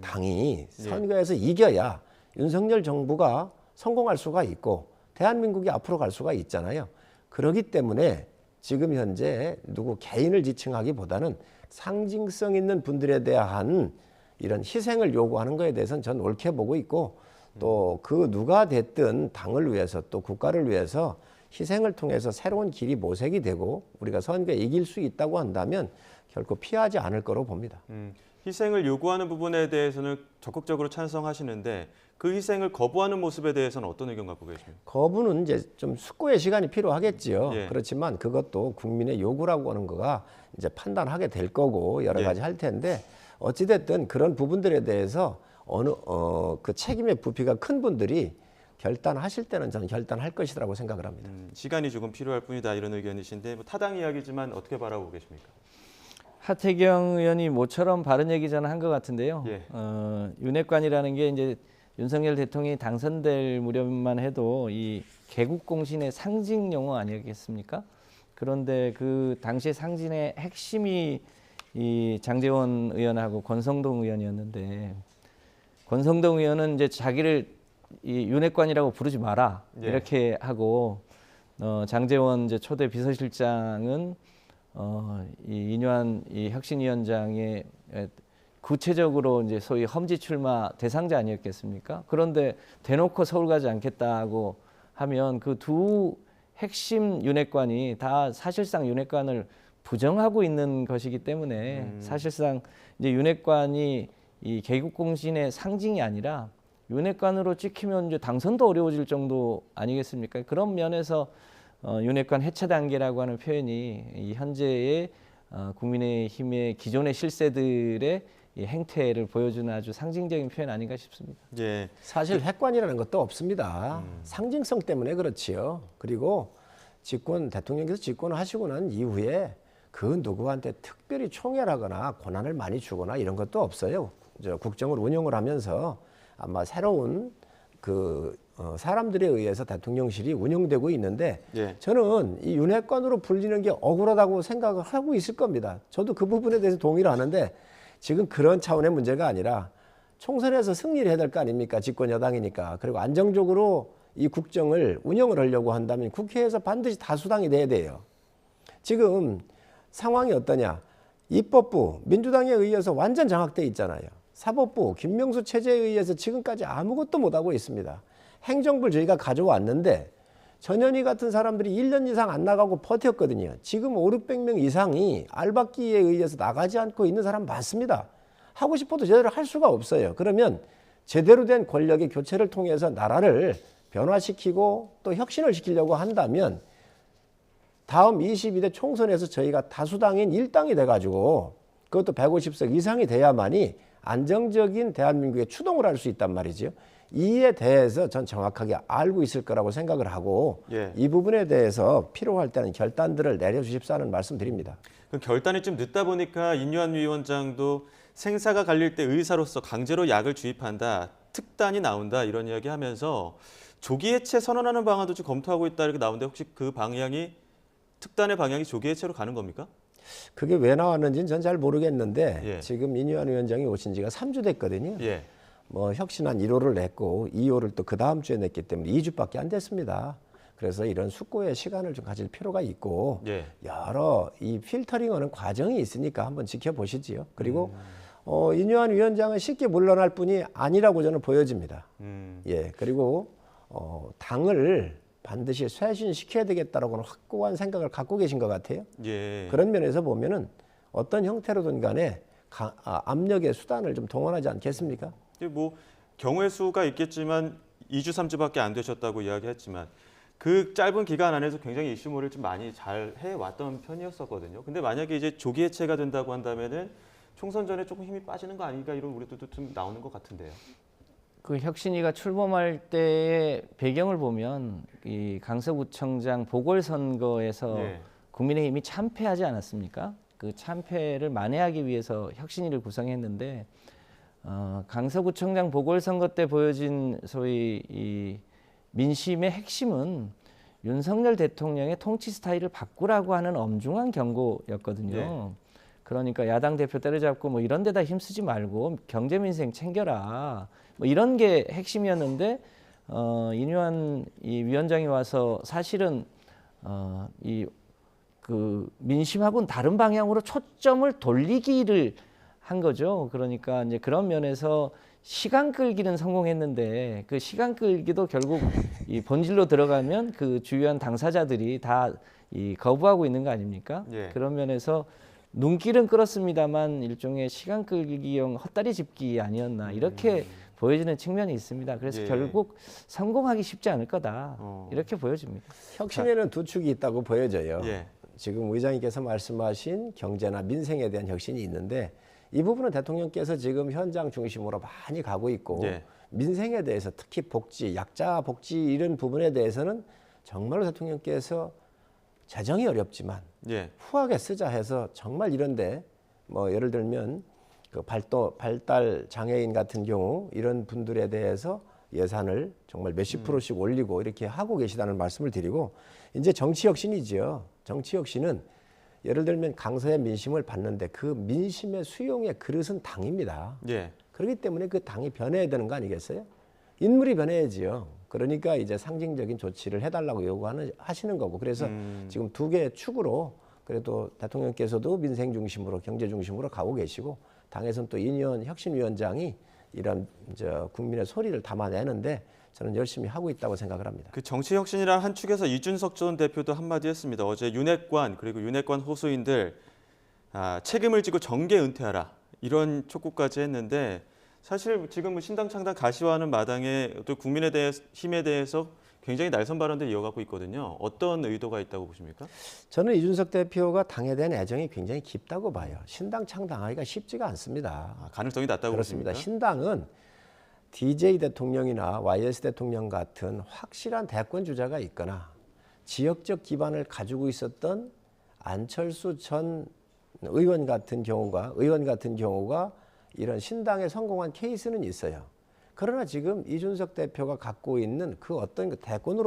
당이 선거에서 이겨야 윤석열 정부가 성공할 수가 있고 대한민국이 앞으로 갈 수가 있잖아요. 그렇기 때문에 지금 현재 누구 개인을 지칭하기보다는 상징성 있는 분들에 대한 이런 희생을 요구하는 것에 대해서는 전 옳게 보고 있고 또 그 누가 됐든 당을 위해서 또 국가를 위해서 희생을 통해서 새로운 길이 모색이 되고 우리가 선거에 이길 수 있다고 한다면 결코 피하지 않을 거로 봅니다. 희생을 요구하는 부분에 대해서는 적극적으로 찬성하시는데 그 희생을 거부하는 모습에 대해서는 어떤 의견 갖고 계십니까? 거부는 이제 좀 숙고의 시간이 필요하겠지요. 예. 그렇지만 그것도 국민의 요구라고 하는 거가 이제 판단하게 될 거고 여러 가지 할 텐데 어찌됐든 그런 부분들에 대해서 그 책임의 부피가 큰 분들이 결단하실 때는 저는 결단할 것이라고 생각을 합니다. 시간이 조금 필요할 뿐이다 이런 의견이신데 타당 이야기지만 어떻게 바라보고 계십니까? 하태경 의원이 모처럼 바른 얘기 저는 한 것 같은데요. 예. 윤핵관이라는 게 이제 윤석열 대통령이 당선될 무렵만 해도 이 개국공신의 상징 용어 아니겠습니까? 그런데 그 당시 상징의 핵심이 이 장제원 의원하고 권성동 의원이었는데 권성동 의원은 이제 자기를 이 윤핵관이라고 부르지 마라 이렇게 하고 장제원 이제 초대 비서실장은 이 인요한 이 혁신위원장의 구체적으로 이제 소위 험지 출마 대상자 아니었겠습니까? 그런데 대놓고 서울 가지 않겠다고 하면 그 두 핵심 윤핵관이 다 사실상 윤핵관을 부정하고 있는 것이기 때문에 사실상 이제 윤핵관이 이 개국공신의 상징이 아니라 윤핵관으로 찍히면 이제 당선도 어려워질 정도 아니겠습니까? 그런 면에서 윤핵관 해체 단계라고 하는 표현이 이 현재의 국민의힘의 기존의 실세들의 이 행태를 보여주는 아주 상징적인 표현 아닌가 싶습니다. 예. 사실 핵관이라는 것도 없습니다. 상징성 때문에 그렇지요. 그리고 대통령께서 집권을 하시고 난 이후에 그 누구한테 특별히 총애하거나 권한을 많이 주거나 이런 것도 없어요. 국정을 운영을 하면서 아마 새로운 사람들에 의해서 대통령실이 운영되고 있는데 예. 저는 이 윤핵관으로 불리는 게 억울하다고 생각을 하고 있을 겁니다. 저도 그 부분에 대해서 동의를 하는데 지금 그런 차원의 문제가 아니라 총선에서 승리를 해야 될 거 아닙니까? 집권 여당이니까. 그리고 안정적으로 이 국정을 운영을 하려고 한다면 국회에서 반드시 다수당이 돼야 돼요. 지금 상황이 어떠냐? 입법부 민주당에 의해서 완전 장악돼 있잖아요. 사법부 김명수 체제에 의해서 지금까지 아무것도 못하고 있습니다. 행정부를 저희가 가져왔는데 전현희 같은 사람들이 1년 이상 안 나가고 버텼거든요. 지금 500~600명 이상이 알박기에 의해서 나가지 않고 있는 사람 많습니다. 하고 싶어도 제대로 할 수가 없어요. 그러면 제대로 된 권력의 교체를 통해서 나라를 변화시키고 또 혁신을 시키려고 한다면 다음 22대 총선에서 저희가 다수당인 1당이 돼가지고 그것도 150석 이상이 돼야만이 안정적인 대한민국에 추동을 할 수 있단 말이죠. 이에 대해서 전 정확하게 알고 있을 거라고 생각을 하고 예. 이 부분에 대해서 필요할 때는 결단들을 내려주십사는 말씀드립니다. 그 결단이 좀 늦다 보니까 인유한 위원장도 생사가 갈릴 때 의사로서 강제로 약을 주입한다, 특단이 나온다 이런 이야기 하면서 조기 해체 선언하는 방안도 좀 검토하고 있다 이렇게 나오는데 혹시 그 방향이 특단의 방향이 조기 해체로 가는 겁니까? 그게 왜 나왔는지는 전 잘 모르겠는데 예. 지금 인유한 위원장이 오신 지가 3주 됐거든요. 예. 혁신안 1호를 냈고 2호를 또 그 다음 주에 냈기 때문에 2주밖에 안 됐습니다. 그래서 이런 숙고의 시간을 좀 가질 필요가 있고 예. 여러 이 필터링하는 과정이 있으니까 한번 지켜보시지요. 그리고 인유한 위원장은 쉽게 물러날 뿐이 아니라고 저는 보여집니다. 예, 그리고 당을 반드시 쇄신시켜야 되겠다라고는 확고한 생각을 갖고 계신 것 같아요. 예. 그런 면에서 보면은 어떤 형태로든 간에 압력의 수단을 좀 동원하지 않겠습니까? 뭐 경우의 수가 있겠지만 2주, 3주밖에 안 되셨다고 이야기했지만 그 짧은 기간 안에서 굉장히 이슈몰을 좀 많이 잘 해왔던 편이었었거든요. 근데 만약에 이제 조기 해체가 된다고 한다면은 총선 전에 조금 힘이 빠지는 거 아닌가 이런 우려도 좀 나오는 것 같은데요. 그 혁신위가 출범할 때의 배경을 보면 이 강서구청장 보궐선거에서 예. 국민의힘이 참패하지 않았습니까? 그 참패를 만회하기 위해서 혁신위를 구성했는데 강서구청장 보궐선거 때 보여진 소위 이 민심의 핵심은 윤석열 대통령의 통치 스타일을 바꾸라고 하는 엄중한 경고였거든요. 네. 그러니까 야당 대표 때려잡고 뭐 이런 데다 힘쓰지 말고 경제 민생 챙겨라. 뭐 이런 게 핵심이었는데 인유한 이 위원장이 와서 사실은 그 민심하고는 다른 방향으로 초점을 돌리기를 한 거죠. 그러니까 이제 그런 면에서 시간 끌기는 성공했는데 그 시간 끌기도 결국 이 본질로 들어가면 그 주요한 당사자들이 다 이 거부하고 있는 거 아닙니까? 예. 그런 면에서 눈길은 끌었습니다만 일종의 시간 끌기용 헛다리 짚기 아니었나 이렇게 보여지는 측면이 있습니다. 그래서 예. 결국 성공하기 쉽지 않을 거다 이렇게 보여집니다. 혁신에는 두 축이 있다고 보여져요. 예. 지금 의장님께서 말씀하신 경제나 민생에 대한 혁신이 있는데 이 부분은 대통령께서 지금 현장 중심으로 많이 가고 있고 예. 민생에 대해서 특히 복지, 약자 복지 이런 부분에 대해서는 정말로 대통령께서 재정이 어렵지만 예. 후하게 쓰자 해서 정말 이런데 뭐 예를 들면 그 발달 장애인 같은 경우 이런 분들에 대해서 예산을 정말 몇십 %씩 올리고 이렇게 하고 계시다는 말씀을 드리고 이제 정치 혁신이죠. 정치 혁신은 예를 들면 강서의 민심을 받는데 그 민심의 수용의 그릇은 당입니다. 예. 그렇기 때문에 그 당이 변해야 되는 거 아니겠어요? 인물이 변해야지요. 그러니까 이제 상징적인 조치를 해달라고 하시는 거고 그래서 지금 두 개의 축으로 그래도 대통령께서도 민생 중심으로 경제 중심으로 가고 계시고 당에서는 또 인유한 혁신위원장이 이런 국민의 소리를 담아내는데 저는 열심히 하고 있다고 생각을 합니다. 그 정치 혁신이란 한 축에서 이준석 전 대표도 한마디 했습니다. 어제 윤핵관 그리고 윤핵관 호수인들 책임을 지고 정계 은퇴하라 이런 촉구까지 했는데 사실 지금 신당 창당 가시화하는 마당에 또 국민의힘에 대해서 굉장히 날선 발언들 이어가고 있거든요. 어떤 의도가 있다고 보십니까? 저는 이준석 대표가 당에 대한 애정이 굉장히 깊다고 봐요. 신당 창당하기가 쉽지가 않습니다. 가능성이 낮다고 그렇습니다. 보십니까? 신당은 DJ 대통령이나 YS 대통령 같은 확실한 대권 주자가 있거나 지역적 기반을 가지고 있었던 안철수 전 의원 같은 경우가 이런 신당에 성공한 케이스는 있어요. 그러나 지금 이준석 대표가 갖고 있는 그 어떤 대권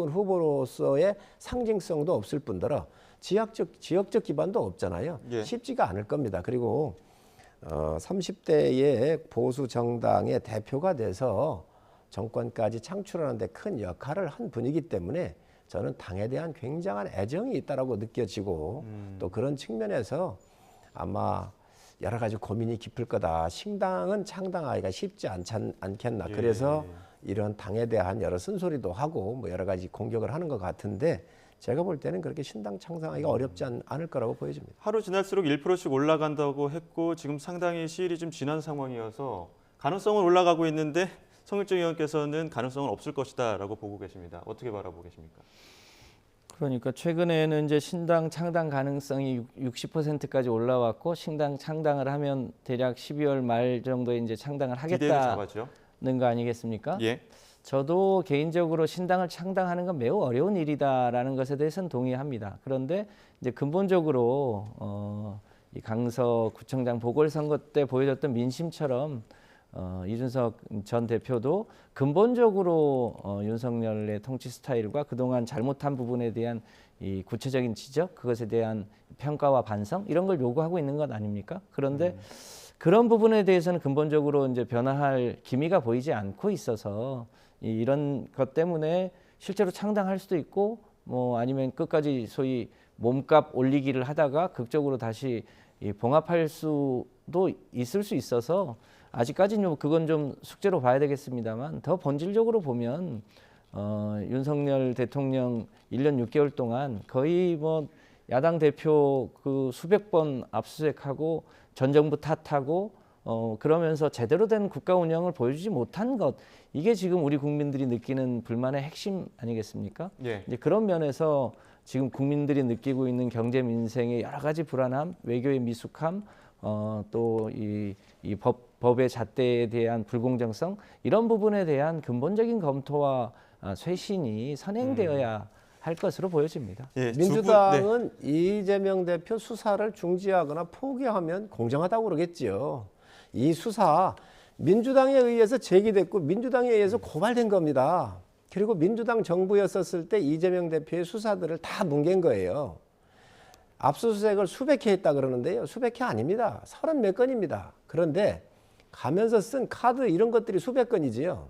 후보로서의 상징성도 없을 뿐더러 지역적 기반도 없잖아요. 예. 쉽지가 않을 겁니다. 그리고 30대의 보수 정당의 대표가 돼서 정권까지 창출하는 데 큰 역할을 한 분이기 때문에 저는 당에 대한 굉장한 애정이 있다라고 느껴지고 또 그런 측면에서 아마 여러 가지 고민이 깊을 거다. 신당은 창당하기가 쉽지 않겠나. 그래서 이런 당에 대한 여러 쓴소리도 하고 뭐 여러 가지 공격을 하는 것 같은데 제가 볼 때는 그렇게 신당 창당하기가 어렵지 않을 거라고 보여집니다. 하루 지날수록 1%씩 올라간다고 했고 지금 상당히 시일이 좀 지난 상황이어서 가능성은 올라가고 있는데 성일종 의원께서는 가능성은 없을 것이다라고 보고 계십니다. 어떻게 바라보고 계십니까? 그러니까 최근에는 이제 신당 창당 가능성이 60%까지 올라왔고 신당 창당을 하면 대략 12월 말 정도에 이제 창당을 하겠다는 거 아니겠습니까? 예. 저도 개인적으로 신당을 창당하는 건 매우 어려운 일이다라는 것에 대해서는 동의합니다. 그런데 이제 근본적으로 이 강서구청장 보궐선거 때 보여줬던 민심처럼 이준석 전 대표도 근본적으로 윤석열의 통치 스타일과 그동안 잘못한 부분에 대한 이 구체적인 지적, 그것에 대한 평가와 반성 이런 걸 요구하고 있는 것 아닙니까? 그런데 그런 부분에 대해서는 근본적으로 이제 변화할 기미가 보이지 않고 있어서 이런 것 때문에 실제로 창당할 수도 있고 뭐 아니면 끝까지 소위 몸값 올리기를 하다가 극적으로 다시 봉합할 수도 있을 수 있어서 아직까지는 그건 좀 숙제로 봐야 되겠습니다만 더 본질적으로 보면 윤석열 대통령 1년 6개월 동안 거의 뭐 야당 대표 그 수백 번 압수수색하고 전 정부 탓하고 그러면서 제대로 된 국가 운영을 보여주지 못한 것 이게 지금 우리 국민들이 느끼는 불만의 핵심 아니겠습니까? 예. 이제 그런 면에서 지금 국민들이 느끼고 있는 경제 민생의 여러 가지 불안함, 외교의 미숙함, 또 이 법의 잣대에 대한 불공정성 이런 부분에 대한 근본적인 검토와 쇄신이 선행되어야 할 것으로 보여집니다. 예, 민주당은 이재명 대표 수사를 중지하거나 포기하면 공정하다고 그러겠지요. 이 수사 민주당에 의해서 제기됐고 민주당에 의해서 고발된 겁니다. 그리고 민주당 정부였었을 때 이재명 대표의 수사들을 다 뭉갠 거예요. 압수수색을 수백 회 했다 그러는데요. 수백 회 아닙니다. 30몇 건입니다. 그런데 가면서 쓴 카드 이런 것들이 수백 건이지요.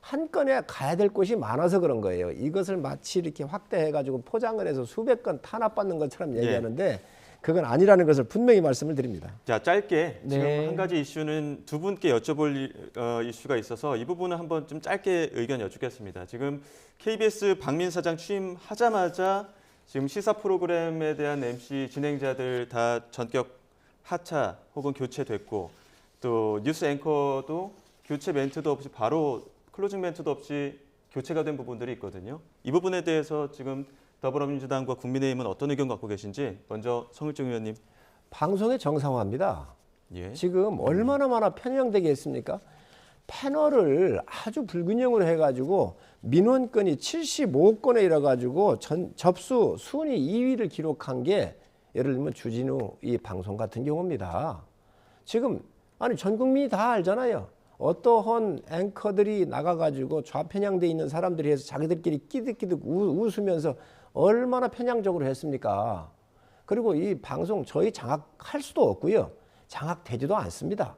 한 건에 가야 될 곳이 많아서 그런 거예요. 이것을 마치 이렇게 확대해가지고 포장을 해서 수백 건 탄압받는 것처럼 얘기하는데 그건 아니라는 것을 분명히 말씀을 드립니다. 자, 짧게 지금 네. 한 가지 이슈는 두 분께 여쭤볼 이슈가 있어서 이 부분은 한번 좀 짧게 의견 여쭙겠습니다. 지금 KBS 박민 사장 취임하자마자 지금 시사 프로그램에 대한 MC 진행자들 다 전격 하차 혹은 교체됐고 또 뉴스 앵커도 교체 멘트도 없이 바로 클로징 멘트도 없이 교체가 된 부분들이 있거든요. 이 부분에 대해서 지금 더불어민주당과 국민의힘은 어떤 의견 갖고 계신지 먼저 성일종 의원님. 방송의 정상화입니다. 예. 지금 얼마나 많아 편향되게 했습니까? 패널을 아주 불균형으로 해가지고 민원건이 75건에 이뤄가지고 접수 순위 2위를 기록한 게 예를 들면 주진우 이 방송 같은 경우입니다. 지금 아니 전 국민이 다 알잖아요. 어떠한 앵커들이 나가가지고 좌편향돼 있는 사람들이 해서 자기들끼리 끼득끼득 웃으면서 얼마나 편향적으로 했습니까? 그리고 이 방송 저희 장악할 수도 없고요. 장악되지도 않습니다.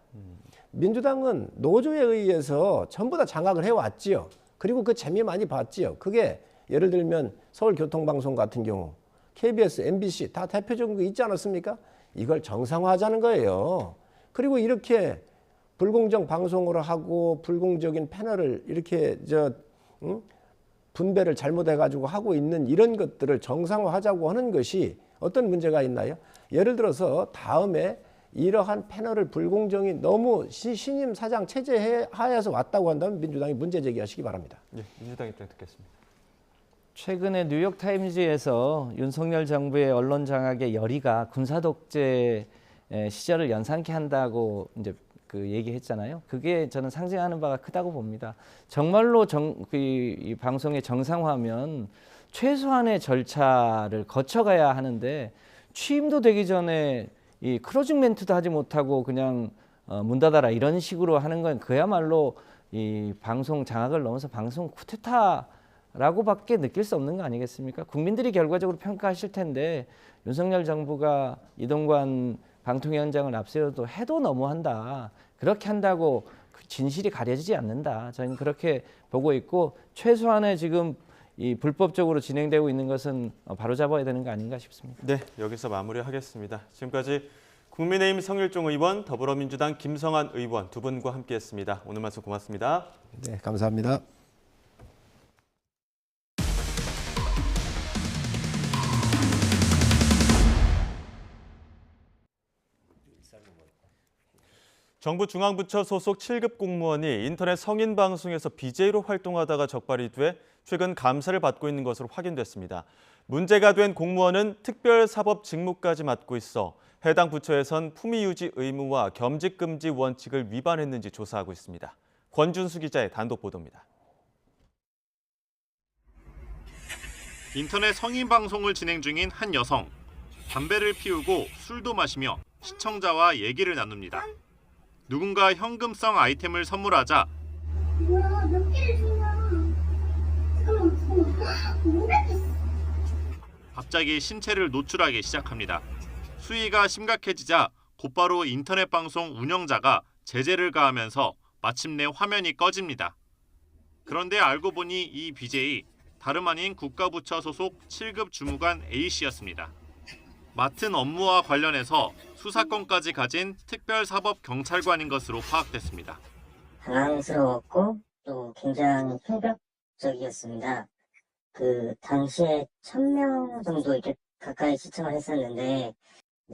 민주당은 노조에 의해서 전부 다 장악을 해왔지요. 그리고 그 재미 많이 봤지요. 그게 예를 들면 서울교통방송 같은 경우 KBS, MBC 다 대표적인 거 있지 않았습니까? 이걸 정상화하자는 거예요. 그리고 이렇게 불공정 방송으로 하고 불공적인 패널을 이렇게 분배를 잘못해가지고 하고 있는 이런 것들을 정상화하자고 하는 것이 어떤 문제가 있나요? 예를 들어서 다음에 이러한 패널을 불공정이 너무 신임 사장 체제 하에서 왔다고 한다면 민주당이 문제 제기하시기 바랍니다. 예, 민주당 입장 듣겠습니다. 최근에 뉴욕타임즈에서 윤석열 정부의 언론 장악의 열의가 군사 독재 시절을 연상케 한다고 이제 그 얘기했잖아요. 그게 저는 상징하는 바가 크다고 봅니다. 정말로 이 방송의 정상화면 최소한의 절차를 거쳐가야 하는데 취임도 되기 전에 이 클로징 멘트도 하지 못하고 그냥 문 닫아라 이런 식으로 하는 건 그야말로 이 방송 장악을 넘어서 방송 쿠데타라고밖에 느낄 수 없는 거 아니겠습니까? 국민들이 결과적으로 평가하실 텐데 윤석열 정부가 이동관 방통위원장을 앞세워도 해도 너무한다. 그렇게 한다고 진실이 가려지지 않는다. 저희는 그렇게 보고 있고 최소한의 지금 이 불법적으로 진행되고 있는 것은 바로잡아야 되는 거 아닌가 싶습니다. 네, 여기서 마무리하겠습니다. 지금까지 국민의힘 성일종 의원, 더불어민주당 김성환 의원 두 분과 함께했습니다. 오늘 말씀 고맙습니다. 네, 감사합니다. 정부 중앙부처 소속 7급 공무원이 인터넷 성인 방송에서 BJ로 활동하다가 적발이 돼 최근 감사를 받고 있는 것으로 확인됐습니다. 문제가 된 공무원은 특별사법 직무까지 맡고 있어 해당 부처에선 품위 유지 의무와 겸직 금지 원칙을 위반했는지 조사하고 있습니다. 권준수 기자의 단독 보도입니다. 인터넷 성인 방송을 진행 중인 한 여성. 담배를 피우고 술도 마시며 시청자와 얘기를 나눕니다. 누군가 현금성 아이템을 선물하자 갑자기 신체를 노출하기 시작합니다. 수위가 심각해지자 곧바로 인터넷 방송 운영자가 제재를 가하면서 마침내 화면이 꺼집니다. 그런데 알고 보니 이 BJ 다름 아닌 국가부처 소속 7급 주무관 A씨였습니다. 맡은 업무와 관련해서 수사권까지 가진 특별사법경찰관인 것으로 파악됐습니다. 당황스러웠고 또 굉장히 충격적이었습니다. 그 당시에 1000명 정도 이렇게 가까이 시청을 했었는데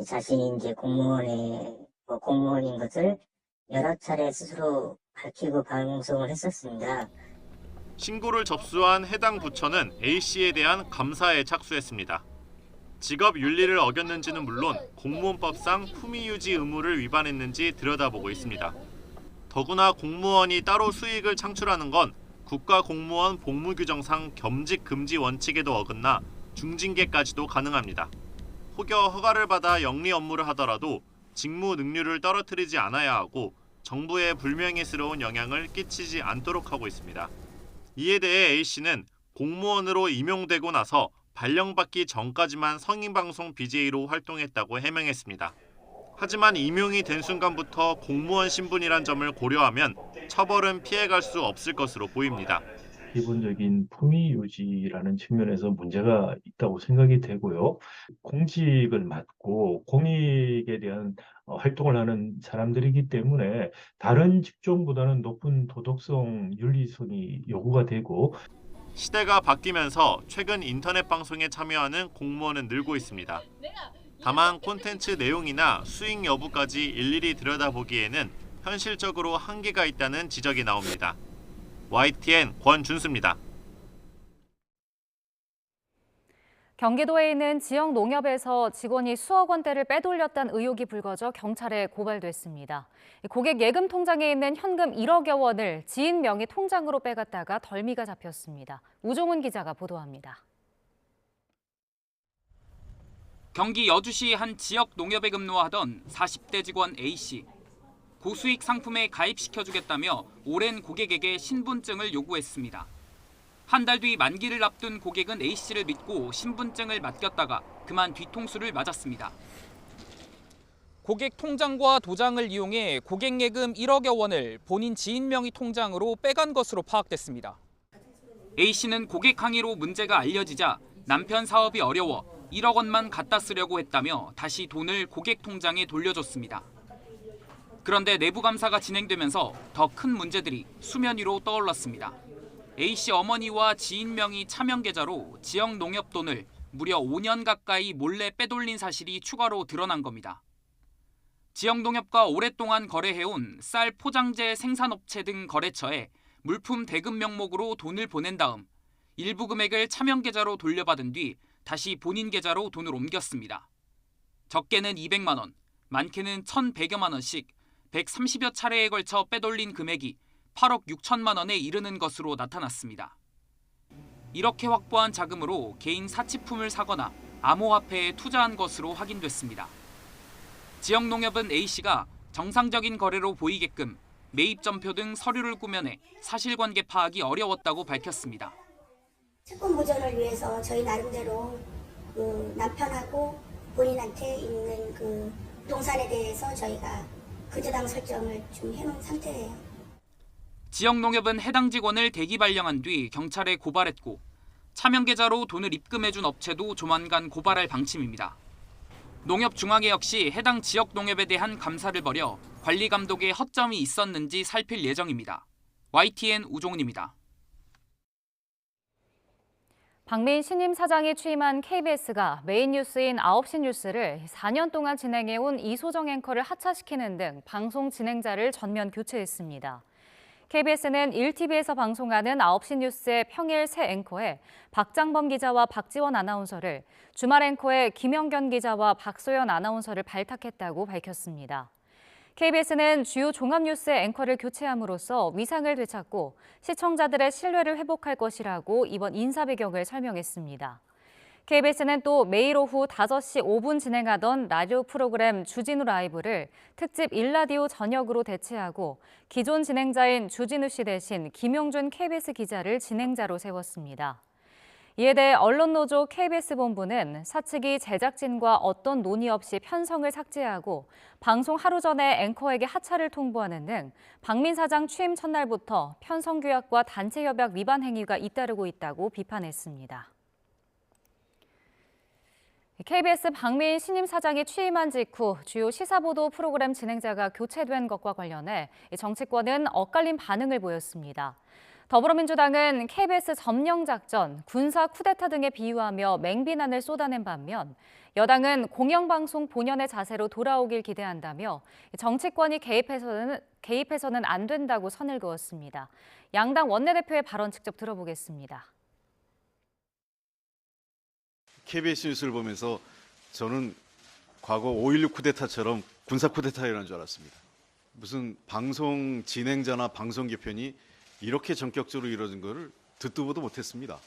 자신이 이제 공무원인 것을 여러 차례 스스로 밝히고 방송을 했었습니다. 신고를 접수한 해당 부처는 A씨에 대한 감사에 착수했습니다. 직업 윤리를 어겼는지는 물론 공무원법상 품위 유지 의무를 위반했는지 들여다보고 있습니다. 더구나 공무원이 따로 수익을 창출하는 건 국가공무원 복무규정상 겸직 금지 원칙에도 어긋나 중징계까지도 가능합니다. 혹여 허가를 받아 영리 업무를 하더라도 직무 능률을 떨어뜨리지 않아야 하고 정부에 불명예스러운 영향을 끼치지 않도록 하고 있습니다. 이에 대해 A씨는 공무원으로 임용되고 나서 발령받기 전까지만 성인방송 BJ로 활동했다고 해명했습니다. 하지만 임용이 된 순간부터 공무원 신분이란 점을 고려하면 처벌은 피해갈 수 없을 것으로 보입니다. 기본적인 품위 유지라는 측면에서 문제가 있다고 생각이 되고요. 공직을 맡고 공익에 대한 활동을 하는 사람들이기 때문에 다른 직종보다는 높은 도덕성, 윤리성이 요구가 되고 시대가 바뀌면서 최근 인터넷 방송에 참여하는 공무원은 늘고 있습니다. 다만 콘텐츠 내용이나 수익 여부까지 일일이 들여다보기에는 현실적으로 한계가 있다는 지적이 나옵니다. YTN 권준수입니다. 경기도에 있는 지역 농협에서 직원이 수억 원대를 빼돌렸다는 의혹이 불거져 경찰에 고발됐습니다. 고객 예금 통장에 있는 현금 1억여 원을 지인 명의 통장으로 빼갔다가 덜미가 잡혔습니다. 우종훈 기자가 보도합니다. 경기 여주시 한 지역 농협에 근무하던 40대 직원 A씨. 고수익 상품에 가입시켜주겠다며 오랜 고객에게 신분증을 요구했습니다. 한 달 뒤 만기를 앞둔 고객은 A씨를 믿고 신분증을 맡겼다가 그만 뒤통수를 맞았습니다. 고객 통장과 도장을 이용해 고객 예금 1억여 원을 본인 지인 명의 통장으로 빼간 것으로 파악됐습니다. A씨는 고객 항의로 문제가 알려지자 남편 사업이 어려워 1억 원만 갖다 쓰려고 했다며 다시 돈을 고객 통장에 돌려줬습니다. 그런데 내부 감사가 진행되면서 더 큰 문제들이 수면 위로 떠올랐습니다. A씨 어머니와 지인 명의 차명 계좌로 지역 농협 돈을 무려 5년 가까이 몰래 빼돌린 사실이 추가로 드러난 겁니다. 지역농협과 오랫동안 거래해온 쌀 포장재 생산업체 등 거래처에 물품 대금 명목으로 돈을 보낸 다음 일부 금액을 차명 계좌로 돌려받은 뒤 다시 본인 계좌로 돈을 옮겼습니다. 적게는 200만 원, 많게는 1,100여만 원씩 130여 차례에 걸쳐 빼돌린 금액이 8억 6천만 원에 이르는 것으로 나타났습니다. 이렇게 확보한 자금으로 개인 사치품을 사거나 암호화폐에 투자한 것으로 확인됐습니다. 지역농협은 A씨가 정상적인 거래로 보이게끔 매입점표 등 서류를 꾸며내 사실관계 파악이 어려웠다고 밝혔습니다. 채권 보전을 위해서 저희 나름대로 그 남편하고 본인한테 있는 그 부동산에 대해서 저희가 근저당 설정을 좀 해놓은 상태예요. 지역농협은 해당 직원을 대기 발령한 뒤 경찰에 고발했고 차명 계좌로 돈을 입금해준 업체도 조만간 고발할 방침입니다. 농협중앙회 역시 해당 지역농협에 대한 감사를 벌여 관리 감독에 허점이 있었는지 살필 예정입니다. YTN 우종은입니다. 박민 신임 사장이 취임한 KBS가 메인 뉴스인 9시 뉴스를 4년 동안 진행해온 이소정 앵커를 하차시키는 등 방송 진행자를 전면 교체했습니다. KBS는 1TV에서 방송하는 9시 뉴스의 평일 새 앵커에 박장범 기자와 박지원 아나운서를, 주말 앵커에 김영견 기자와 박소연 아나운서를 발탁했다고 밝혔습니다. KBS는 주요 종합뉴스의 앵커를 교체함으로써 위상을 되찾고 시청자들의 신뢰를 회복할 것이라고 이번 인사 배경을 설명했습니다. KBS는 또 매일 오후 5시 5분 진행하던 라디오 프로그램 주진우 라이브를 특집 일라디오 저녁으로 대체하고 기존 진행자인 주진우 씨 대신 김용준 KBS 기자를 진행자로 세웠습니다. 이에 대해 언론노조 KBS 본부는 사측이 제작진과 어떤 논의 없이 편성을 삭제하고 방송 하루 전에 앵커에게 하차를 통보하는 등 박민 사장 취임 첫날부터 편성 규약과 단체 협약 위반 행위가 잇따르고 있다고 비판했습니다. KBS 박민 신임 사장이 취임한 직후 주요 시사보도 프로그램 진행자가 교체된 것과 관련해 정치권은 엇갈린 반응을 보였습니다. 더불어민주당은 KBS 점령작전, 군사 쿠데타 등에 비유하며 맹비난을 쏟아낸 반면 여당은 공영방송 본연의 자세로 돌아오길 기대한다며 정치권이 개입해서는 안 된다고 선을 그었습니다. 양당 원내대표의 발언 직접 들어보겠습니다. KBS 뉴스를 보면서 저는 과거 5.16 쿠데타처럼 군사 쿠데타가 일어난 줄 알았습니다. 무슨 방송 진행자나 방송 개편이 이렇게 전격적으로 이루어진 것을 듣도 보도 못했습니다.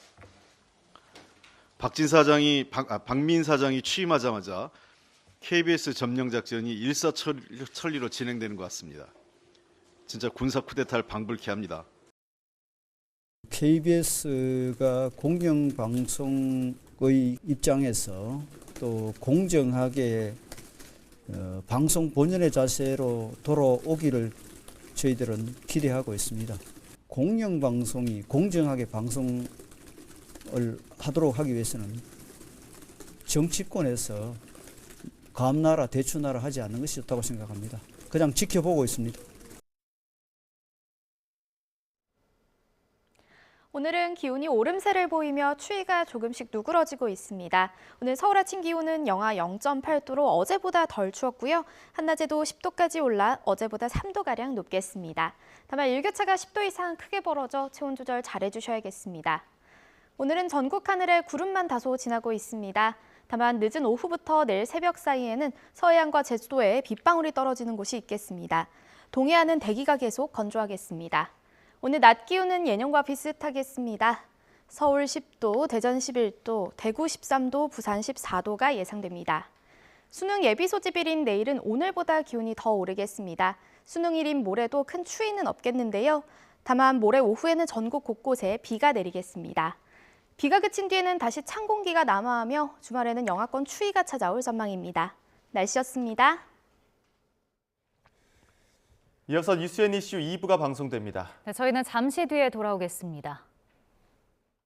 박민 사장이 취임하자마자 KBS 점령 작전이 일사천리로 진행되는 것 같습니다. 진짜 군사 쿠데타를 방불케 합니다. KBS가 공영방송의 입장에서 또 공정하게 방송 본연의 자세로 돌아오기를 저희들은 기대하고 있습니다. 공영방송이 공정하게 방송을 하도록 하기 위해서는 정치권에서 감나라 대추나라 하지 않는 것이 좋다고 생각합니다. 그냥 지켜보고 있습니다. 오늘은 기온이 오름세를 보이며 추위가 조금씩 누그러지고 있습니다. 오늘 서울 아침 기온은 영하 0.8도로 어제보다 덜 추웠고요. 한낮에도 10도까지 올라 어제보다 3도가량 높겠습니다. 다만 일교차가 10도 이상 크게 벌어져 체온 조절 잘해주셔야겠습니다. 오늘은 전국 하늘에 구름만 다소 지나고 있습니다. 다만 늦은 오후부터 내일 새벽 사이에는 서해안과 제주도에 빗방울이 떨어지는 곳이 있겠습니다. 동해안은 대기가 계속 건조하겠습니다. 오늘 낮 기온은 예년과 비슷하겠습니다. 서울 10도, 대전 11도, 대구 13도, 부산 14도가 예상됩니다. 수능 예비 소집일인 내일은 오늘보다 기온이 더 오르겠습니다. 수능일인 모레도 큰 추위는 없겠는데요. 다만 모레 오후에는 전국 곳곳에 비가 내리겠습니다. 비가 그친 뒤에는 다시 찬 공기가 남하하며 주말에는 영하권 추위가 찾아올 전망입니다. 날씨였습니다. 이어서 뉴스앤이슈 2부가 방송됩니다. 네, 저희는 잠시 뒤에 돌아오겠습니다.